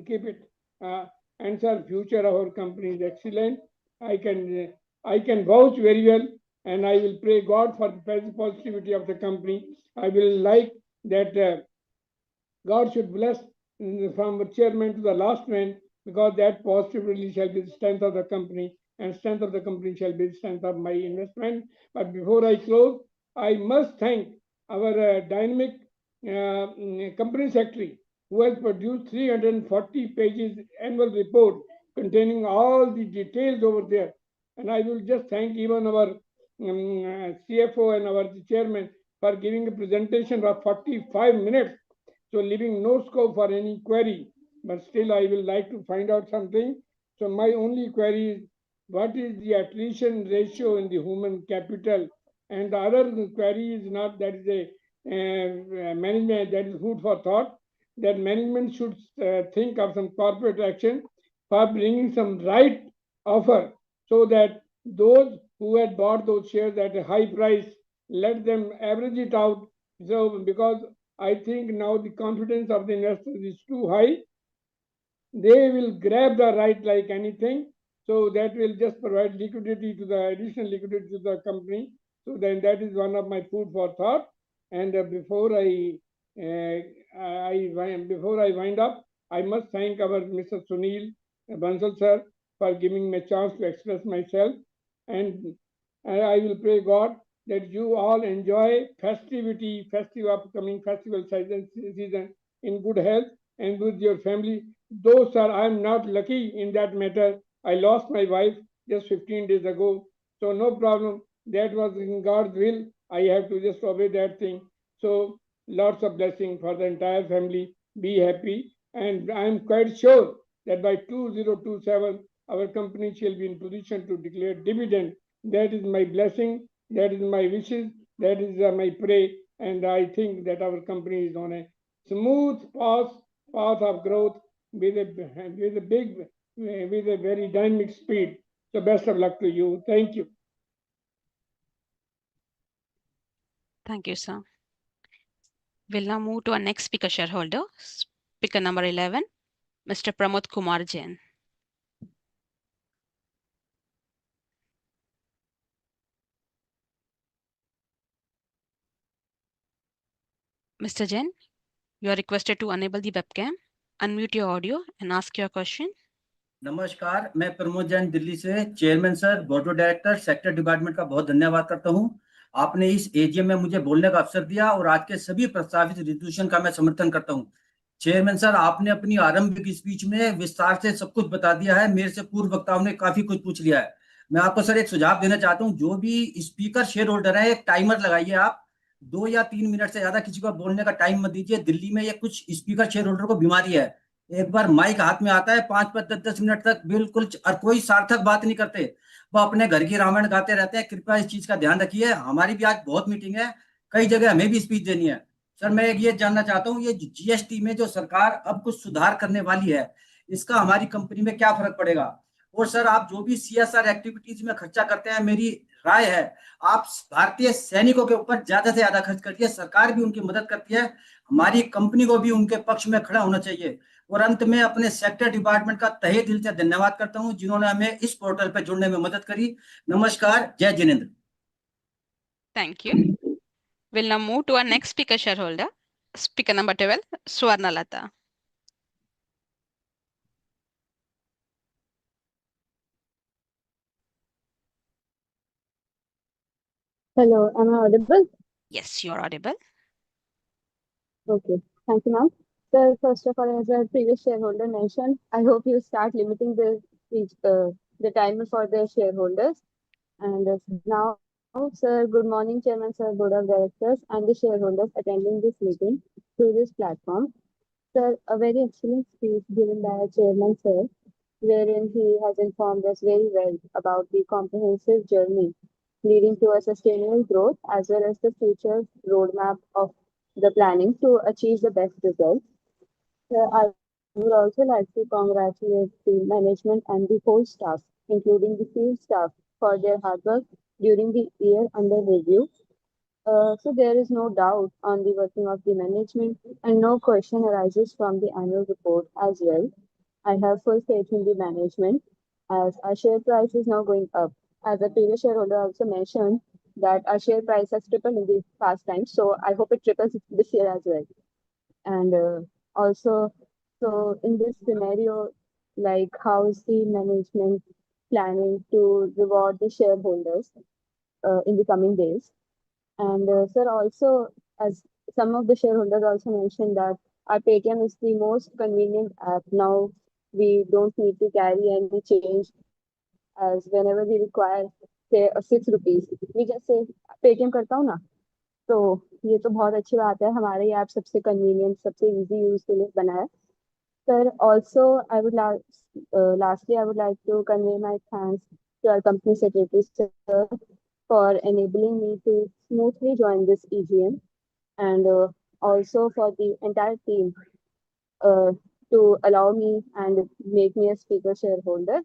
keep it. And sir, future of our company is excellent. I can vouch very well, and I will pray God for the positivity of the company. I will like that God should bless from the chairman to the last man, because that positively shall be the strength of the company, and strength of the company shall be the strength of my investment. But before I close, I must thank our dynamic company secretary, who has produced 340 pages annual report containing all the details over there. And I will just thank even our CFO and our chairman for giving a presentation of 45 minutes, so leaving no scope for any query. But still, I will like to find out something. So my only query is, what is the attrition ratio in the human capital? And the other query is not that is a management, that is food for thought, that management should think of some corporate action for bringing some right offer, so that those who had bought those shares at a high price, let them average it out. So because I think now the confidence of the investors is too high, they will grab the right like anything. So that will just provide liquidity to the additional liquidity to the company. So then that is one of my food for thought. And before I wind up, I must thank our Mr. Sunil Bansal sir for giving me a chance to express myself. And I will pray God that you all enjoy upcoming festival season in good health and with your family. Though, sir, I'm not lucky in that matter. I lost my wife just 15 days ago. So no problem. That was in God's will. I have to just obey that thing. So lots of blessing for the entire family. Be happy. And I'm quite sure that by 2027, our company shall be in position to declare dividend. That is my blessing. That is my wishes. That is my pray. And I think that our company is on a smooth path of growth with a very dynamic speed. So best of luck to you. Thank you. Thank you, sir. We'll now move to our next speaker shareholder, speaker number 11, Mr. Pramod Kumar Jain. Mr. Jain, you are requested to enable the webcam, unmute your audio and ask your question. नमस्कार, मैं प्रमोद जैन दिल्ली से। Chairman sir, board of director, sector department का बहुत धन्यवाद करता हूं। आपने इस एजीएम में मुझे बोलने का अवसर दिया और आज के सभी प्रस्तावित रेजोल्यूशन का मैं समर्थन करता हूं। चेयरमैन सर, आपने अपनी आरंभिक स्पीच में विस्तार से सब कुछ बता दिया है। मेरे से पूर्व वक्ताओं ने काफी कुछ पूछ लिया है। मैं आपको सर एक सुझाव देना चाहता हूँ, जो भी स्पीकर शेयर होल्डर है, एक टाइमर लगाइए। आप 2 या 3 मिनट से ज्यादा किसी को बोलने का टाइम मत दीजिए। दिल्ली में ये कुछ स्पीकर शेयर होल्डर को बीमारी है, एक बार माइक हाथ में आता है 5-5, 10-10 मिनट तक बिल्कुल और कोई सार्थक बात नहीं करते, वो अपने घर की रामायण गाते रहते हैं। कृपया इस चीज का ध्यान रखिए। हमारी भी आज बहुत मीटिंग है, कई जगह हमें भी स्पीच देनी है। सर, मैं ये जानना चाहता हूँ, ये जीएसटी में जो सरकार अब कुछ सुधार करने वाली है, इसका हमारी कंपनी में क्या फर्क पड़ेगा? और सर, आप जो भी सीएसआर एक्टिविटीज में खर्चा करते हैं, मेरी राय है आप भारतीय सैनिकों के ऊपर ज्यादा से ज्यादा खर्च करिए। सरकार भी उनकी मदद करती है, हमारी कंपनी को भी उनके पक्ष में खड़ा होना चाहिए। और अंत में अपने सेक्टर डिपार्टमेंट का तहे दिल से धन्यवाद करता हूं, जिन्होंने हमें इस पोर्टल पर जुड़ने में मदद करी। नमस्कार, जय Jinendra. Thank you. We'll now move to our next speaker shareholder, speaker number 12, Swarna Lata. Hello, am I audible? Yes, you're audible. Okay, thank you, ma'am. Sir, first of all, as our previous shareholder mentioned, I hope you start limiting the timer for the shareholders. And now, sir, good morning, Chairman, sir, Board of Directors, and the shareholders attending this meeting through this platform. Sir, a very excellent speech given by our Chairman, sir. wherein he has informed us very well about the comprehensive journey leading to a sustainable growth as well as the future roadmap of the planning to achieve the best results. I would also like to congratulate the management and the whole staff, including the field staff, for their hard work during the year under review. So there is no doubt on the working of the management and no question arises from the annual report as well. I have full faith in the management as our share price is now going up. As a previous shareholder also mentioned that our share price has tripled in the past time, so I hope it triples this year as well. And also, so in this scenario, like how is the management planning to reward the shareholders in the coming days? And sir, also, as some of the shareholders also mentioned that our Paytm is the most convenient app. Now we don't need to carry any change as whenever we require, say, 6 rupees, we just say Paytm करता हूँ ना. तो ये तो बहुत अच्छी बात है, हमारे ऐप सबसे कन्वीनियंट सबसे इजी यूज के लिए बना है. Sir, also I would lastly I would like to convey my thanks to our company secretary sir for enabling me to smoothly join this EGM and also for the entire team uh, to allow me and make me a speaker shareholder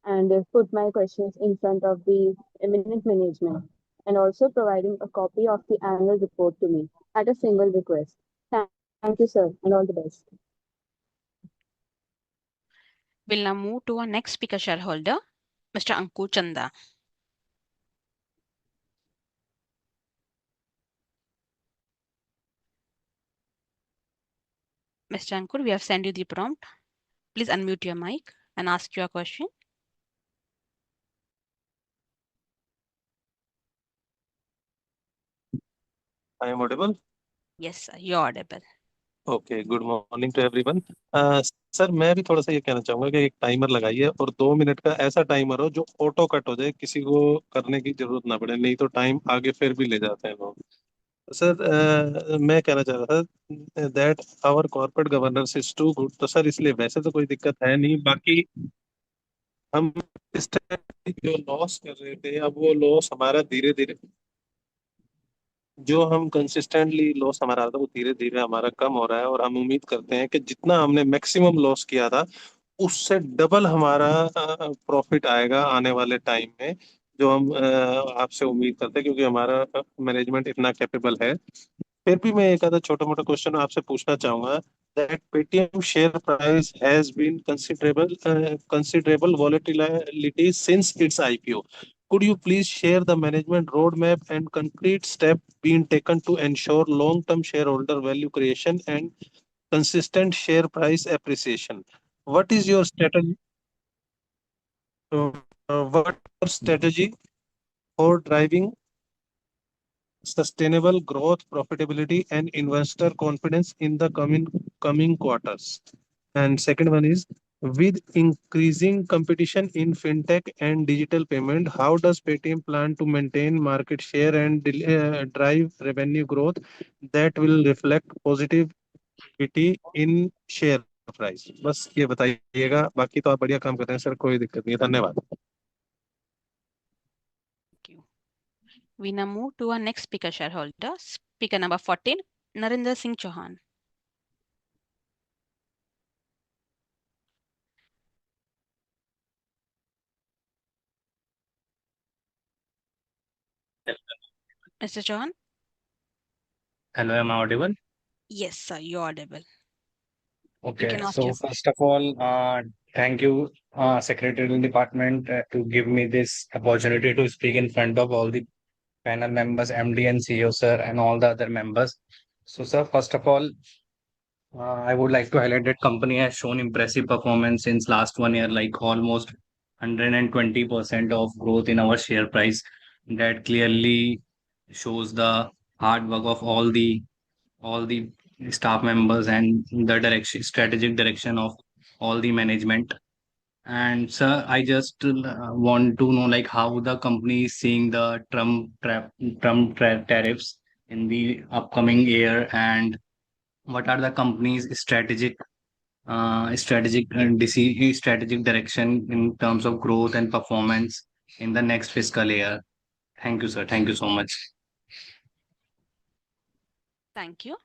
and put my questions in front of the eminent management and also providing a copy of the annual report to me at a single request. Thank you, sir, and all the best. We'll now move to our next speaker shareholder, Mr. Ankur Chanda. Mr. Ankur, we have sent you the prompt. Please unmute your mic and ask your question. I am audible? Yes, sir, you're audible. Okay good morning to everyone. Sir मैं भी थोड़ा सा ये कहना चाहूंगा कि एक timer लगाइए और 2 मिनट का ऐसा टाइमर हो जो ऑटो कट हो जाए, किसी को करने की जरूरत ना पड़े, नहीं तो टाइम आगे फिर भी ले जाते हैं लोग. सर मैं कहना चाह रहा था that our corporate governance is too good. तो सर इसलिए वैसे तो कोई दिक्कत है नहीं, बाकी हम इस टाइम जो लॉस कर रहे थे अब वो लॉस हमारा धीरे धीरे जो हम कंसिस्टेंटली लॉस हमारा था वो धीरे धीरे हमारा कम हो रहा है और हम उम्मीद करते हैं कि जितना हमने मैक्सिमम लॉस किया था उससे डबल हमारा प्रॉफिट आएगा आने वाले टाइम में, जो हम आपसे उम्मीद करते हैं क्योंकि हमारा मैनेजमेंट इतना कैपेबल है. फिर भी मैं एक आधा छोटा मोटा क्वेश्चन आपसे पूछना चाहूंगा that Paytm share price has been considerable volatility since its IPO. Could you please share the management roadmap and concrete step being taken to ensure long-term shareholder value creation and consistent share price appreciation? What is your strategy? What your strategy for driving sustainable growth, profitability, and investor confidence in the coming quarters? And second one is, with increasing competition in fintech and digital payment, how does Paytm plan to maintain market share and drive revenue growth that will reflect positivity in share price? बस ये बताइएगा, बाकी तो आप बढ़िया काम कर रहे हैं सर, कोई दिक्कत नहीं है. धन्यवाद. Thank you. We now move to our next speaker shareholder, speaker number 14, Narendra Singh Chauhan. Mr. Chauhan? Hello, am I audible? Yes, sir, you're audible. You Okay, can ask so your first of all, thank you, Secretarial Department, to give me this opportunity to speak in front of all the panel members, MD and CEO, sir, and all the other members. So, sir, first of all, I would like to highlight that company has shown impressive performance since last 1 year, like almost 120% of growth in our share price. That clearly shows the hard work of all the staff members and the strategic direction of all the management. And sir, I just want to know like how the company is seeing the tariffs in the upcoming year, and what are the company's strategic strategic direction in terms of growth and performance in the next fiscal year. Thank you, sir. Thank you so much. Thank you.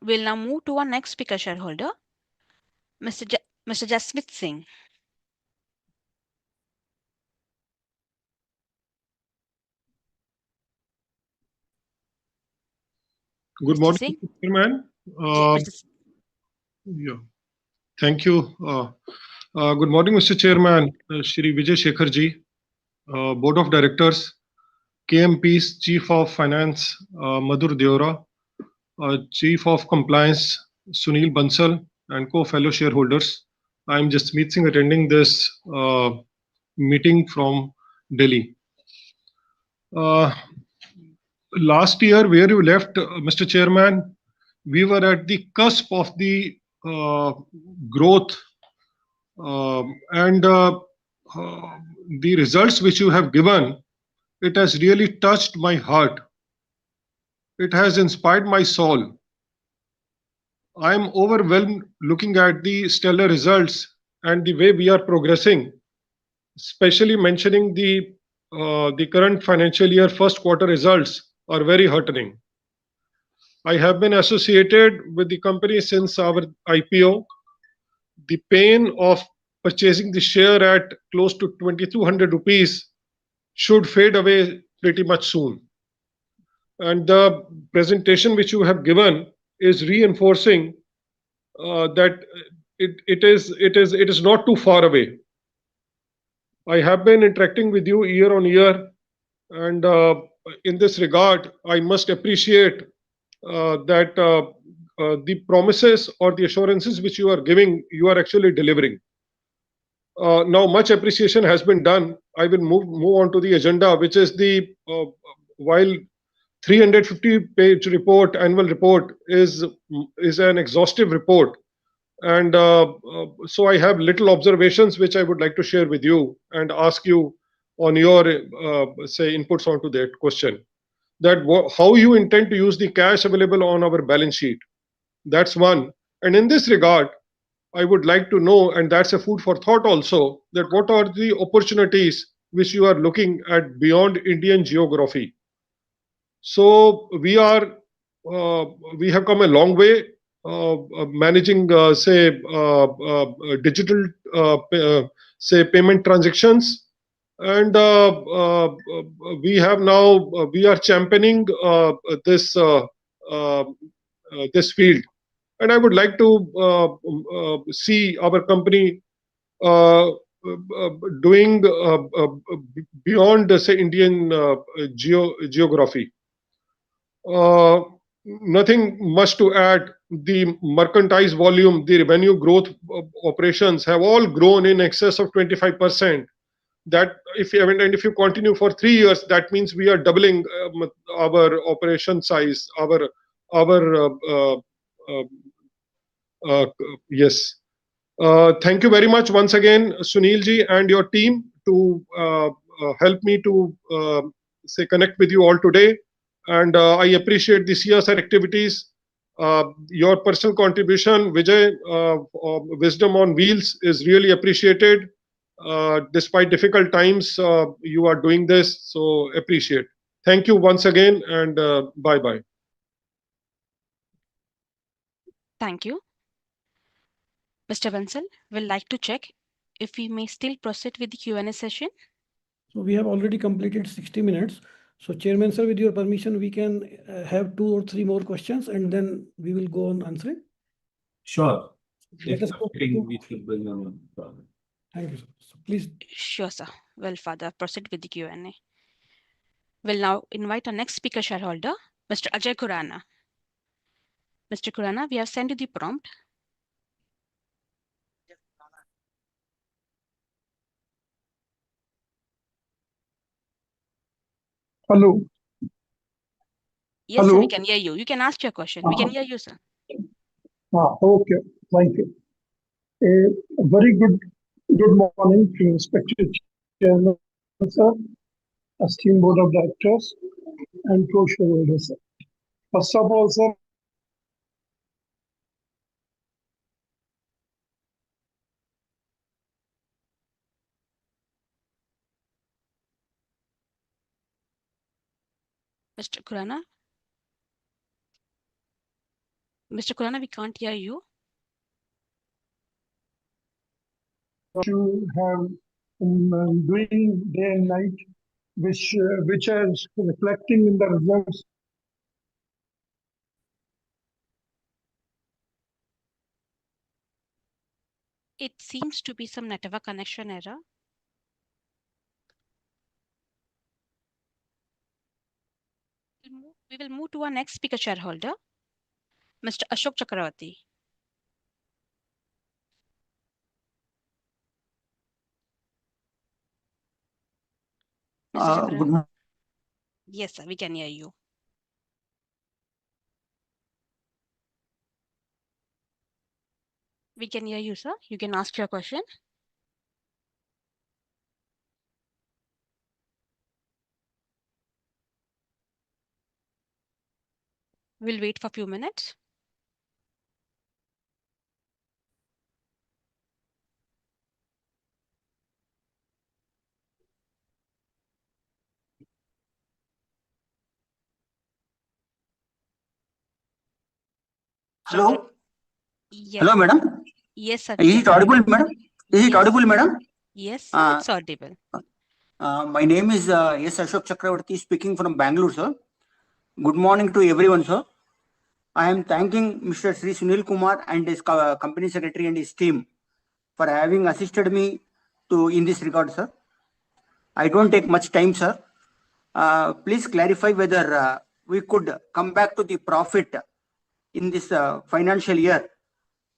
We'll now move to our next speaker shareholder, Mr. Jasmeet Singh. Good Mr. morning, Singh? Mr. Chairman. Yeah, thank you. Good morning, Mr. Chairman, Shri Vijay Shekhar ji, Board of Directors, KMP's Chief of Finance, Madhur Deora, Chief of Compliance, Sunil Bansal, and co-fellow shareholders. I am Jasmeet Singh attending this meeting from Delhi. Last year, where you left, Mr. Chairman, we were at the cusp of the growth and the results which you have given, it has really touched my heart. It has inspired my soul. I am overwhelmed looking at the stellar results and the way we are progressing, especially mentioning the current financial year first quarter results are very heartening. I have been associated with the company since our IPO. The pain of purchasing the share at close to 2200 rupees should fade away pretty much soon. And the presentation which you have given is reinforcing that it is not too far away. I have been interacting with you year on year, and in this regard, I must appreciate that the promises or the assurances which you are giving, you are actually delivering. Now, much appreciation has been done. I will move on to the agenda, which is the while 350-page report, annual report is an exhaustive report, and so I have little observations which I would like to share with you and ask you on your say inputs onto that question. That how you intend to use the cash available on our balance sheet. That's one. And in this regard, I would like to know, and that's a food for thought also, that what are the opportunities which you are looking at beyond Indian geography. So we have come a long way managing say digital say payment transactions, and we have now we are championing this this field, and I would like to see our company doing beyond say Indian geography. Nothing much to add. The mercantile volume, the revenue growth operations have all grown in excess of 25%. That if you continue for 3 years, that means we are doubling our operation size, yes. Thank you very much once again, Sunil ji and your team, to help me to say connect with you all today. And I appreciate this year's activities. Your personal contribution, Vijay, wisdom on wheels is really appreciated. Despite difficult times, you are doing this, so appreciate. Thank you once again, and bye-bye. Thank you. Mr. Bansal, we'd like to check if we may still proceed with the Q&A session. So we have already completed 60 minutes. So Chairman sir, with your permission, we can have 2 or 3 more questions, and then we will go on answering. Sure. Let us go to- We should bring on. Thank you, sir. So please. Sure, sir. Well, Father, proceed with the Q&A. We'll now invite our next speaker shareholder, Mr. Ajay Khurana. Mr. Khurana, we have sent you the prompt. Hello. Yes, sir, Hello. we can hear you. You can ask your question. We can hear you, sir. Okay. Thank you. A very good morning to respected Chairman, sir, esteemed Board of Directors, and co-shareholders, sir. First of all, sir, Mr. Kurana? Mr. Kurana, we can't hear you. You have doing day and night, which is reflecting in the results. It seems to be some network connection error. We will move to our next speaker shareholder, Mr. Ashok Chakravarti. Mr. Chakravarti? Yes, sir, we can hear you. We can hear you, sir. You can ask your question. We'll wait for a few minutes. Hello. Yes. Hello, madam. Yes, sir. Is it audible, madam? Is it audible, madam? Yes, sir, it's audible. My name is S. Ashok Chakravarti, speaking from Bangalore, sir. Good morning to everyone, sir. I am thanking Mr. Sri Sunil Kumar and his company secretary and his team for having assisted me in this regard, sir. I don't take much time, sir. Please clarify whether we could come back to the profit in this financial year.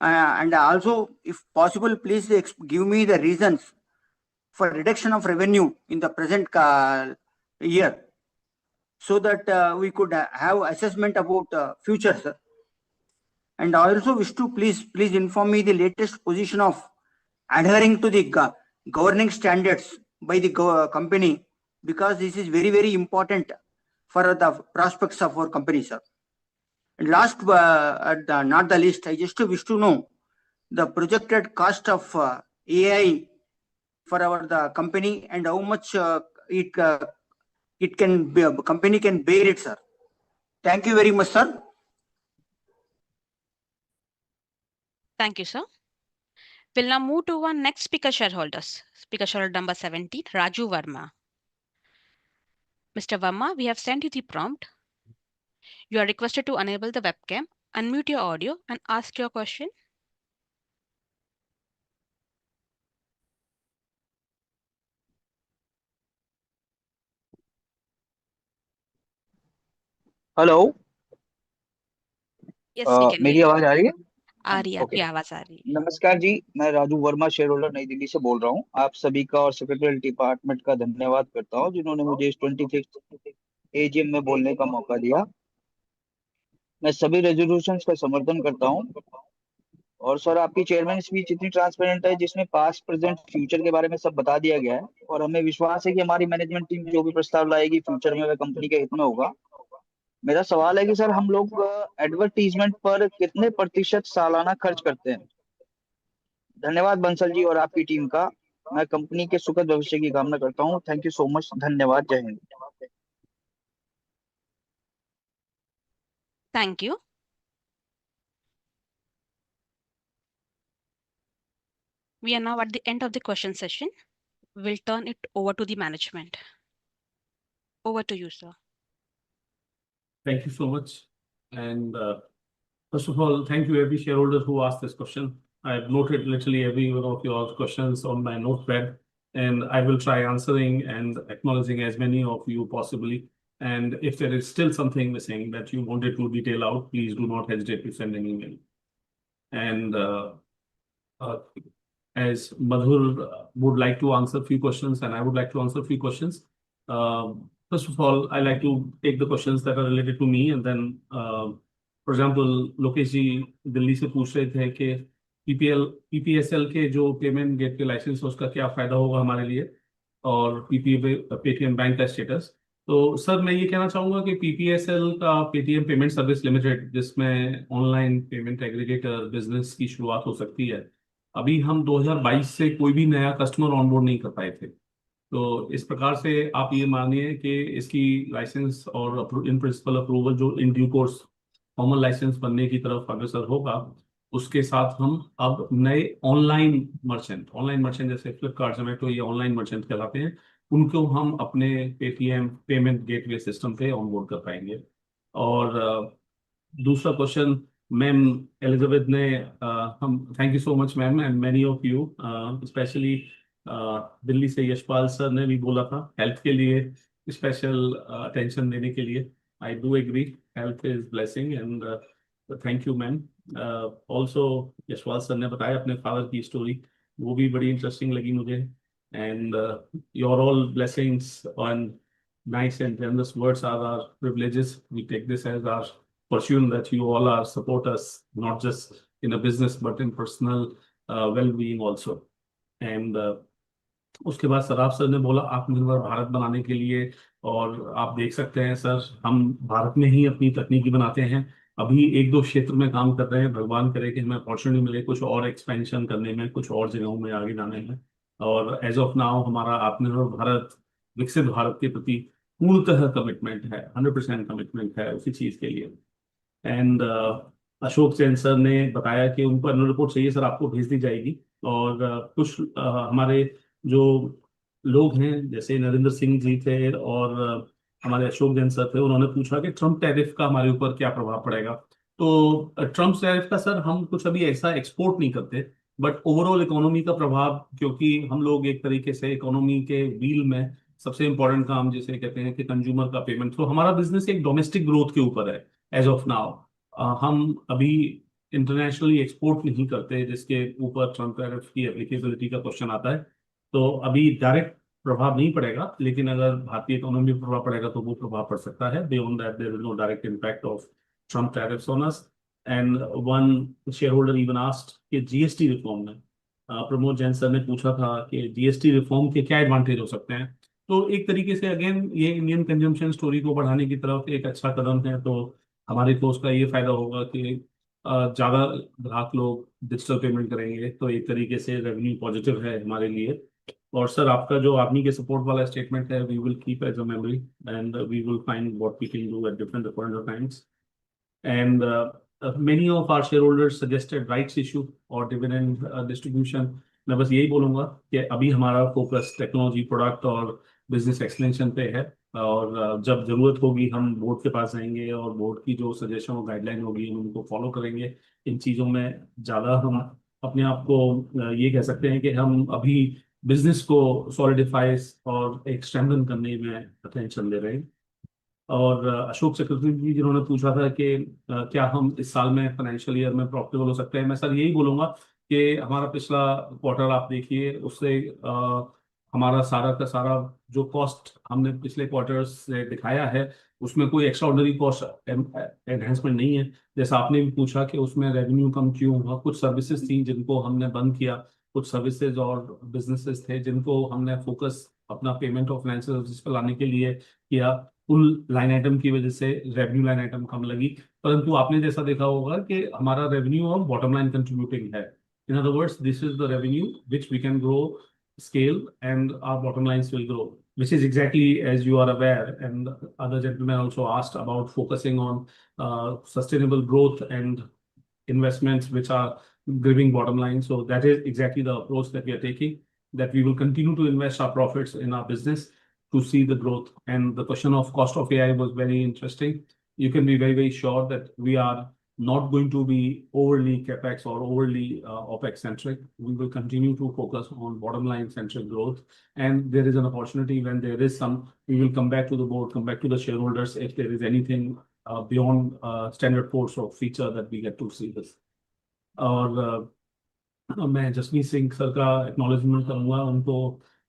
And also, if possible, please give me the reasons for reduction of revenue in the present year, so that we could have assessment about future, sir. And I also wish to please inform me the latest position of adhering to the governing standards by the company, because this is very, very important for the prospects of our company, sir. And last, not the least, I just wish to know the projected cost of AI for the company, and how much company can bear it, sir. Thank you very much, sir. Thank you, sir. We'll now move to our next speaker shareholders. Speaker shareholder number 17, Raju Verma. Mr. Verma, we have sent you the prompt. You are requested to enable the webcam, unmute your audio, and ask your question. Hello Yes, we can मेरी hear you. आवाज आ रही है? आ रही है, Okay. आपकी आवाज आ रही है। नमस्कार जी, मैं राजू वर्मा शेयर होल्डर नई दिल्ली से बोल रहा हूँ। आप सभी का और सेक्रेटरी डिपार्टमेंट का धन्यवाद करता हूँ जिन्होंने मुझे इस 26th AGM में बोलने का मौका दिया। मैं सभी रेजोल्यूशंस का समर्थन करता हूँ। और सर, आपकी चेयरमैन स्पीच इतनी ट्रांसपेरेंट है जिसमें पास्ट, प्रेजेंट, फ्यूचर के बारे में सब बता दिया गया है, और हमें विश्वास है कि हमारी मैनेजमेंट टीम जो भी प्रस्ताव लाएगी फ्यूचर में वह कंपनी के हित में होगा। मेरा सवाल है कि सर, हम लोग एडवर्टीजमेंट पर कितने प्रतिशत सालाना खर्च करते हैं? धन्यवाद बंसल जी और आपकी टीम का। मैं कंपनी के सुखद भविष्य की कामना करता हूँ। Thank you so much. धन्यवाद। जय Hind. Thank you. We are now at the end of the question session. We'll turn it over to the management. Over to you, sir. Thank you so much. And first of all, thank you every shareholder who asked this question. I've noted literally every one of your questions on my notepad, and I will try answering and acknowledging as many of you possibly. And if there is still something missing that you wanted to detail out, please do not hesitate to send an email. And as Madhur would like to answer a few questions, and I would like to answer a few questions. First of all, I like to take the questions that are related to me, and then, for example, Lokesh ji Delhi से पूछ रहे थे कि PPSL के जो payment gateway licence है उसका क्या फायदा होगा हमारे लिए, और पेटीएम बैंक का स्टेटस। तो सर, मैं ये कहना चाहूंगा कि PPSL का पेटीएम पेमेंट सर्विस लिमिटेड, जिसमें ऑनलाइन पेमेंट एग्रीगेटर बिजनेस की शुरुआत हो सकती है, अभी हम 2022 से कोई भी नया कस्टमर ऑनबोर्ड नहीं कर पाए थे। तो इस प्रकार से आप ये मानिए कि इसकी लाइसेंस और इन प्रिंसिपल अप्रूवल जो in due course common licence बनने की तरफ अग्रसर होगा, उसके साथ हम अब नए ऑनलाइन मर्चेंट जैसे फ्लिपकार्ट, जोमेटो, ये ऑनलाइन मर्चेंट कहलाते हैं, उनको हम अपने पेटीएम पेमेंट गेटवे सिस्टम पे ऑनबोर्ड कर पाएंगे। और दूसरा क्वेश्चन मैम एलिजाबेथ ने हम thank you so much ma'am and many of you, specially Delhi से यशपाल सर ने भी बोला था हेल्थ के लिए स्पेशल अटेंशन देने के लिए। I do agree, health is blessing and thank you ma'am. Also Yashpal sir ने बताया अपने फादर की स्टोरी, वो भी बड़ी इंटरेस्टिंग लगी मुझे। And your all blessings and nice and generous words are our privileges. We take this as our fortune that you all are support us, not just in a business, but in personal well-being also. And उसके बाद Saraf sir ने बोला आत्मनिर्भर भारत बनाने के लिए, और आप देख सकते हैं सर हम भारत में ही अपनी तकनीकी बनाते हैं, अभी एक दो क्षेत्र में काम कर रहे हैं, भगवान करे कि हमें अपॉर्चुनिटी मिले कुछ और एक्सपेंशन करने में, कुछ और जगहों में आगे जाने में। और एज ऑफ नाउ हमारा आत्मनिर्भर भारत, विकसित भारत के प्रति पूर्णतः कमिटमेंट है, 100% कमिटमेंट है उसी चीज के लिए। एंड अशोक जैन सर ने बताया कि उनको एनुअल रिपोर्ट चाहिए सर, आपको भेज दी जाएगी। और कुछ हमारे जो लोग हैं जैसे नरेंद्र सिंह जी थे और हमारे अशोक जैन सर थे, उन्होंने पूछा कि ट्रम्प टैरिफ का हमारे ऊपर क्या प्रभाव पड़ेगा। तो ट्रम्प टैरिफ का सर हम कुछ अभी ऐसा एक्सपोर्ट नहीं करते, बट ओवरऑल इकोनॉमी का प्रभाव, क्योंकि हम लोग एक तरीके से इकोनॉमी के व्हील में सबसे इंपॉर्टेंट काम जिसे कहते हैं कि कंज्यूमर का पेमेंट, तो हमारा बिजनेस एक डोमेस्टिक ग्रोथ के ऊपर है एज ऑफ नाउ। हम अभी इंटरनेशनली एक्सपोर्ट नहीं करते, जिसके ऊपर ट्रम्प टैरिफ की एप्लीकेबिलिटी का क्वेश्चन आता है। तो अभी डायरेक्ट प्रभाव नहीं पड़ेगा, लेकिन अगर भारतीय इकोनॉमी पर प्रभाव पड़ेगा तो वो प्रभाव पड़ सकता है। Beyond that there is no direct impact of Trump tariffs on us. And one shareholder even asked कि जीएसटी रिफॉर्म में, प्रमोद जैन सर ने पूछा था कि जीएसटी रिफॉर्म के क्या एडवांटेज हो सकते हैं। तो एक तरीके से अगेन ये इंडियन कंजम्पशन स्टोरी को बढ़ाने की तरफ एक अच्छा कदम है। तो हमारे को उसका ये फायदा होगा कि ज़्यादा ग्राहक लोग डिजिटल पेमेंट करेंगे, तो एक तरीके से रेवेन्यू पॉजिटिव है हमारे लिए। और सर आपका जो आर्मी के सपोर्ट वाला स्टेटमेंट है, we will keep as a memory and we will find what we can do at different point of times. And many of our shareholders suggested rights issue और dividend distribution। मैं बस यही बोलूँगा कि अभी हमारा फोकस टेक्नोलॉजी, प्रोडक्ट और business extension पे है, और जब जरूरत होगी हम बोर्ड के पास जाएंगे और बोर्ड की जो सजेशन और गाइडलाइन होगी हम उनको फॉलो करेंगे। इन चीज़ों में ज़्यादा हम अपने आप को ये कह सकते हैं कि हम अभी बिजनेस को सॉलिडिफाई और एक स्ट्रेंथन करने में अटेंशन दे रहे हैं। और अशोक चक्रवर्ती जी जिन्होंने पूछा था कि क्या हम इस साल में फाइनेंशियल ईयर में प्रॉफिटेबल हो सकते हैं, मैं सर यही बोलूंगा कि हमारा पिछला क्वार्टर आप देखिए, उससे हमारा सारा का सारा जो कॉस्ट हमने पिछले क्वार्टर से दिखाया है उसमें कोई एक्स्ट्राऑर्डिनरी कॉस्ट एनहेंसमेंट नहीं है। जैसा आपने भी पूछा कि उसमें रेवेन्यू कम क्यों हुआ, कुछ सर्विसेज थी जिनको हमने बंद किया, कुछ सर्विसेज और बिजनेसेस थे जिनको हमने फोकस अपना पेमेंट और फाइनेंशियल सर्विसेज पर लाने के लिए किया। कुल लाइन आइटम की वजह से रेवेन्यू लाइन आइटम कम लगी, परंतु आपने जैसा देखा होगा कि हमारा रेवेन्यू और बॉटम लाइन कंट्रीब्यूटिंग है। In other words this is the revenue which we can grow scale and our bottom lines will grow, which is exactly as you are aware, and other gentlemen also asked about focusing on sustainable growth and investments which are giving bottom line. So that is exactly the approach that we are taking, that we will continue to invest our profits in our business to see the growth. And the question of cost of AI was very interesting. You can be very, very sure that we are not going to be overly capex or overly opex centric. We will continue to focus on bottom line centric growth. And there is an opportunity when there is some, we will come back to the board, come back to the shareholders if there is anything beyond standard course or feature that we get to see this. और मैं Jasmeet Singh sir का acknowledgement करूँगा उनको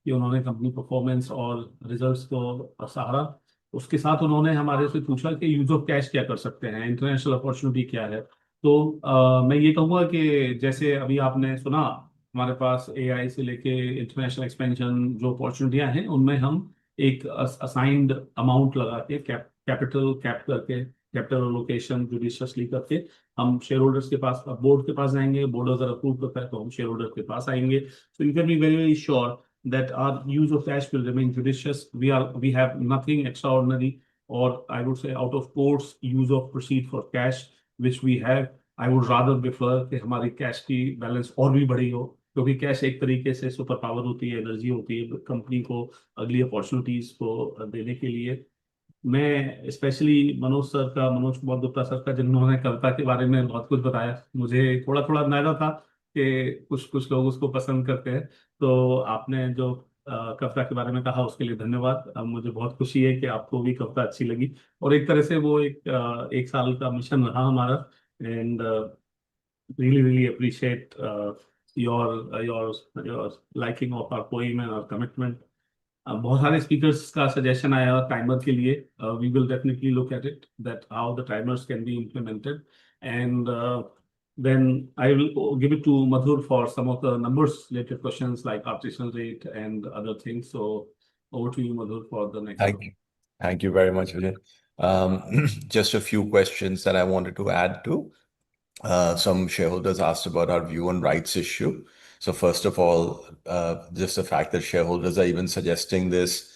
कि उन्होंने company performance और results को सहारा। उसके साथ उन्होंने हमारे से पूछा कि यूज ऑफ कैश क्या कर सकते हैं, इंटरनेशनल अपॉर्चुनिटी क्या है। तो मैं ये कहूँगा कि जैसे अभी आपने सुना हमारे पास एआई से लेके इंटरनेशनल एक्सपेंशन जो अपॉर्चुनिटियाँ हैं उनमें हम एक असाइंड अमाउंट लगा के कैपिटल कैप करके कैपिटल एलोकेशन जुडिशियसली करके हम शेयर होल्डर्स के पास, बोर्ड के पास जाएंगे, बोर्ड अगर अप्रूव करता है तो हम शेयर होल्डर के पास आएंगे। So you can be very very sure that our use of cash will remain judicious. We have nothing extraordinary, or I would say out of course use of proceed for cash which we have. I would rather prefer कि हमारी cash की balance और भी बड़ी हो, क्योंकि cash एक तरीके से सुपर पावर होती है, एनर्जी होती है कंपनी को अगली अपॉर्चुनिटीज को देने के लिए। मैं स्पेशली मनोज कुमार गुप्ता सर का, जिन्होंने कविता के बारे में बहुत कुछ बताया, मुझे थोड़ा थोड़ा अंदाजा था कि कुछ कुछ लोग उसको पसंद करते हैं, तो आपने जो कविता के बारे में कहा उसके लिए धन्यवाद। मुझे बहुत खुशी है कि आपको भी कविता अच्छी लगी, और एक तरह से वो एक साल का मिशन रहा हमारा, and really appreciate your liking of our poem and our commitment. बहुत सारे स्पीकर्स का सजेशन आया टाइमर के लिए. We will definitely look at it, that how the timers can be implemented, and then I will give it to Madhur for some of the numbers related questions like arbitration rate and other things. So over to you, Madhur, for the next. Thank you. Thank you very much, Vijay. Just a few questions that I wanted to add to. Some shareholders asked about our view on rights issue. So first of all, just the fact that shareholders are even suggesting this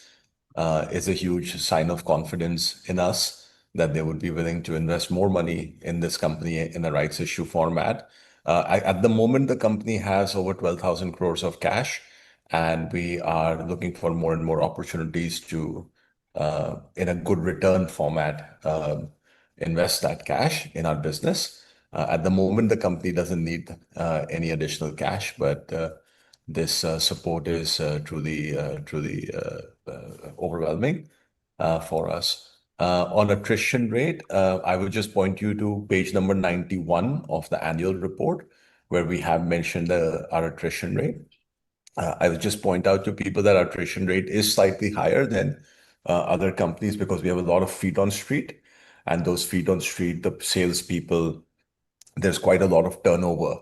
is a huge sign of confidence in us, that they would be willing to invest more money in this company in a rights issue format. At the moment, the company has over 12,000 crores of cash, and we are looking for more and more opportunities to, in a good return format, invest that cash in our business. At the moment, the company doesn't need any additional cash, but this support is truly overwhelming for us. On attrition rate, I would just point you to page number 91 of the annual report, where we have mentioned our attrition rate. I would just point out to people that our attrition rate is slightly higher than other companies because we have a lot of feet on street, and those feet on street, the salespeople, there's quite a lot of turnover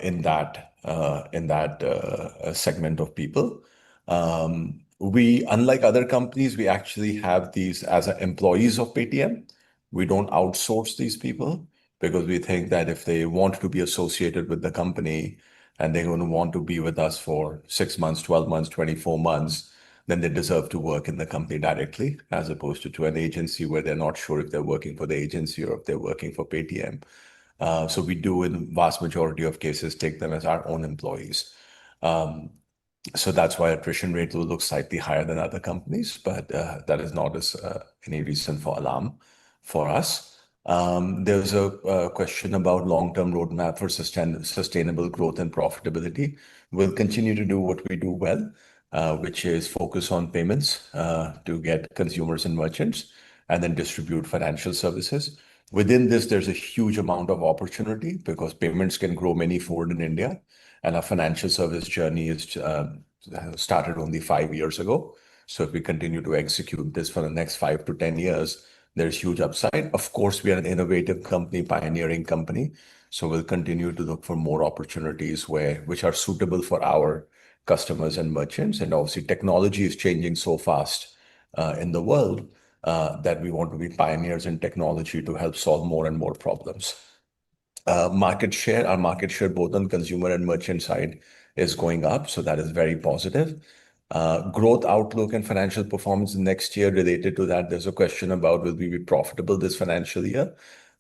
in that segment of people. We, unlike other companies, we actually have these as employees of Paytm. We don't outsource these people because we think that if they want to be associated with the company and they're going to want to be with us for 6 months, 12 months, 24 months, then they deserve to work in the company directly, as opposed to an agency where they're not sure if they're working for the agency or if they're working for Paytm. So we do, in vast majority of cases, take them as our own employees. So that's why attrition rate will look slightly higher than other companies, but that is not any reason for alarm for us. There's a question about long-term roadmap for sustainable growth and profitability. We'll continue to do what we do well, which is focus on payments to get consumers and merchants, and then distribute financial services. Within this, there's a huge amount of opportunity because payments can grow many-fold in India, and our financial service journey is started only 5 years ago. So if we continue to execute this for the next 5 to 10 years, there's huge upside. Of course, we are an innovative company, pioneering company. So we'll continue to look for more opportunities which are suitable for our customers and merchants. And obviously, technology is changing so fast in the world that we want to be pioneers in technology to help solve more and more problems. Our market share both on consumer and merchant side is going up, so that is very positive. Growth outlook and financial performance next year, related to that, there's a question about will we be profitable this financial year?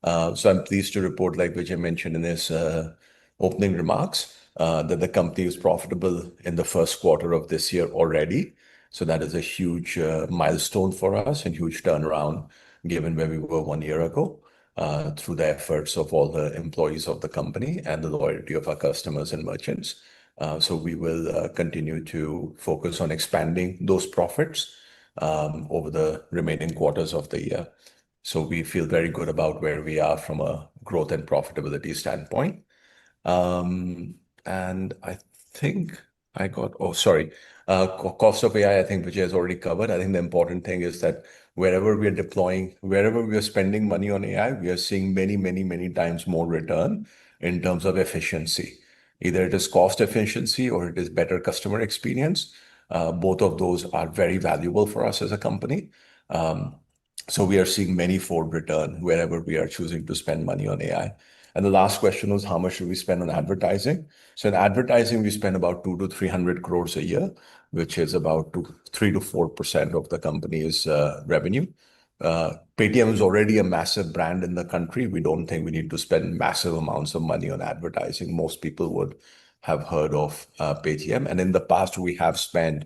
So I'm pleased to report, like Vijay mentioned in his opening remarks, that the company is profitable in the first quarter of this year already. So that is a huge milestone for us and huge turnaround given where we were 1 year ago, through the efforts of all the employees of the company and the loyalty of our customers and merchants. So we will continue to focus on expanding those profits over the remaining quarters of the year. So we feel very good about where we are from a growth and profitability standpoint. And I think cost of AI, I think Vijay has already covered. I think the important thing is that wherever we are spending money on AI, we are seeing many, many, many times more return in terms of efficiency. Either it is cost efficiency or it is better customer experience. Both of those are very valuable for us as a company. So we are seeing many-fold return wherever we are choosing to spend money on AI. And the last question was, how much do we spend on advertising? So in advertising, we spend about 200 to 300 crores a year, which is about 3 to 4% of the company's revenue. Paytm is already a massive brand in the country. We don't think we need to spend massive amounts of money on advertising. Most people would have heard of Paytm. And in the past, we have spent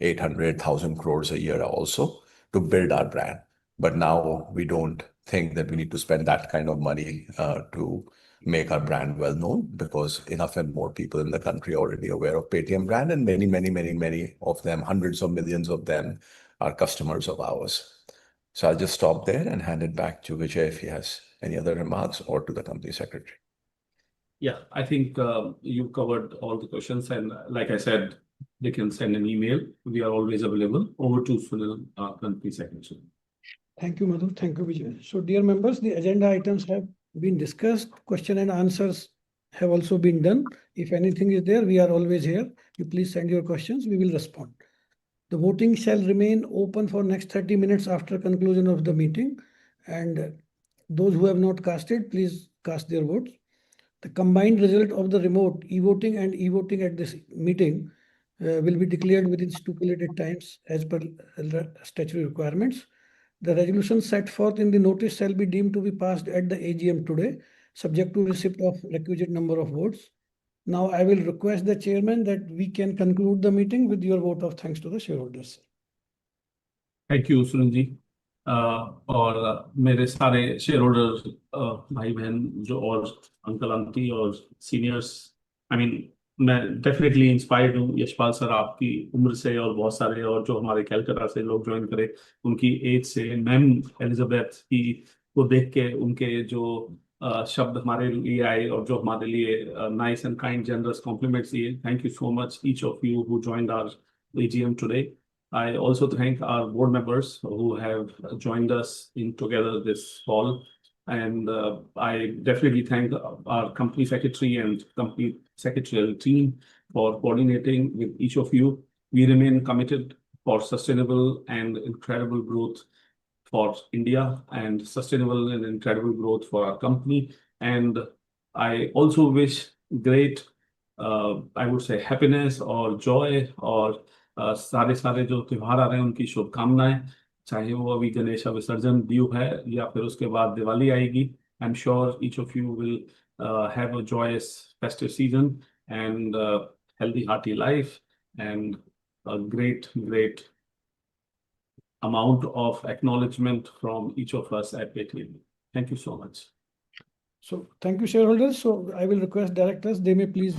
800,000 crores a year also to build our brand. But now we don't think that we need to spend that kind of money to make our brand well known, because enough and more people in the country are already aware of Paytm brand, and many of them, hundreds of millions of them, are customers of ours. So I'll just stop there and hand it back to Vijay if he has any other remarks, or to the company secretary. Yeah, I think you covered all the questions, and like I said, they can send an email. We are always available. Over to Sunil, company secretary. Thank you, Madhu. Thank you, Vijay. So, dear members, the agenda items have been discussed. Question and answers have also been done. If anything is there, we are always here. You please send your questions. We will respond. The voting shall remain open for next 30 minutes after conclusion of the meeting. And those who have not casted, please cast their votes. The combined result of the remote e-voting and e-voting at this meeting will be declared within stipulated times as per statutory requirements. The resolution set forth in the notice shall be deemed to be passed at the AGM today, subject to receipt of requisite number of votes. Now I will request the chairman that we can conclude the meeting with your vote of thanks to the shareholders. Thank you, Sunil ji. और मेरे सारे share holder भाई बहन जो और uncle aunty और seniors, I mean मैं definitely inspired हूँ यशपाल सर आपकी उम्र से, और बहुत सारे और जो हमारे कैलकाटा से लोग ज्वाइन करे उनकी एज से, मैम एलिजाबेथ की को देख के उनके जो शब्द हमारे लिए आए और जो हमारे लिए nice and kind generous compliments दिए. Thank you so much each of you who joined our AGM today. I also thank our board members who have joined us in together this call, and I definitely thank our company secretary and company secretarial team for coordinating with each of you. We remain committed for sustainable and incredible growth for India, and sustainable and incredible growth for our company. And I also wish great, I would say, happiness or joy or सारे जो त्योहार आ रहे हैं उनकी शुभकामनाएं, चाहे वो अभी गणेश विसर्जन ड्यू है या फिर उसके बाद दिवाली आएगी. I am sure each of you will have a joyous festive season and healthy hearty life and a great amount of acknowledgement from each of us at Paytm. Thank you so much. So thank you, shareholders. So I will request directors, they may please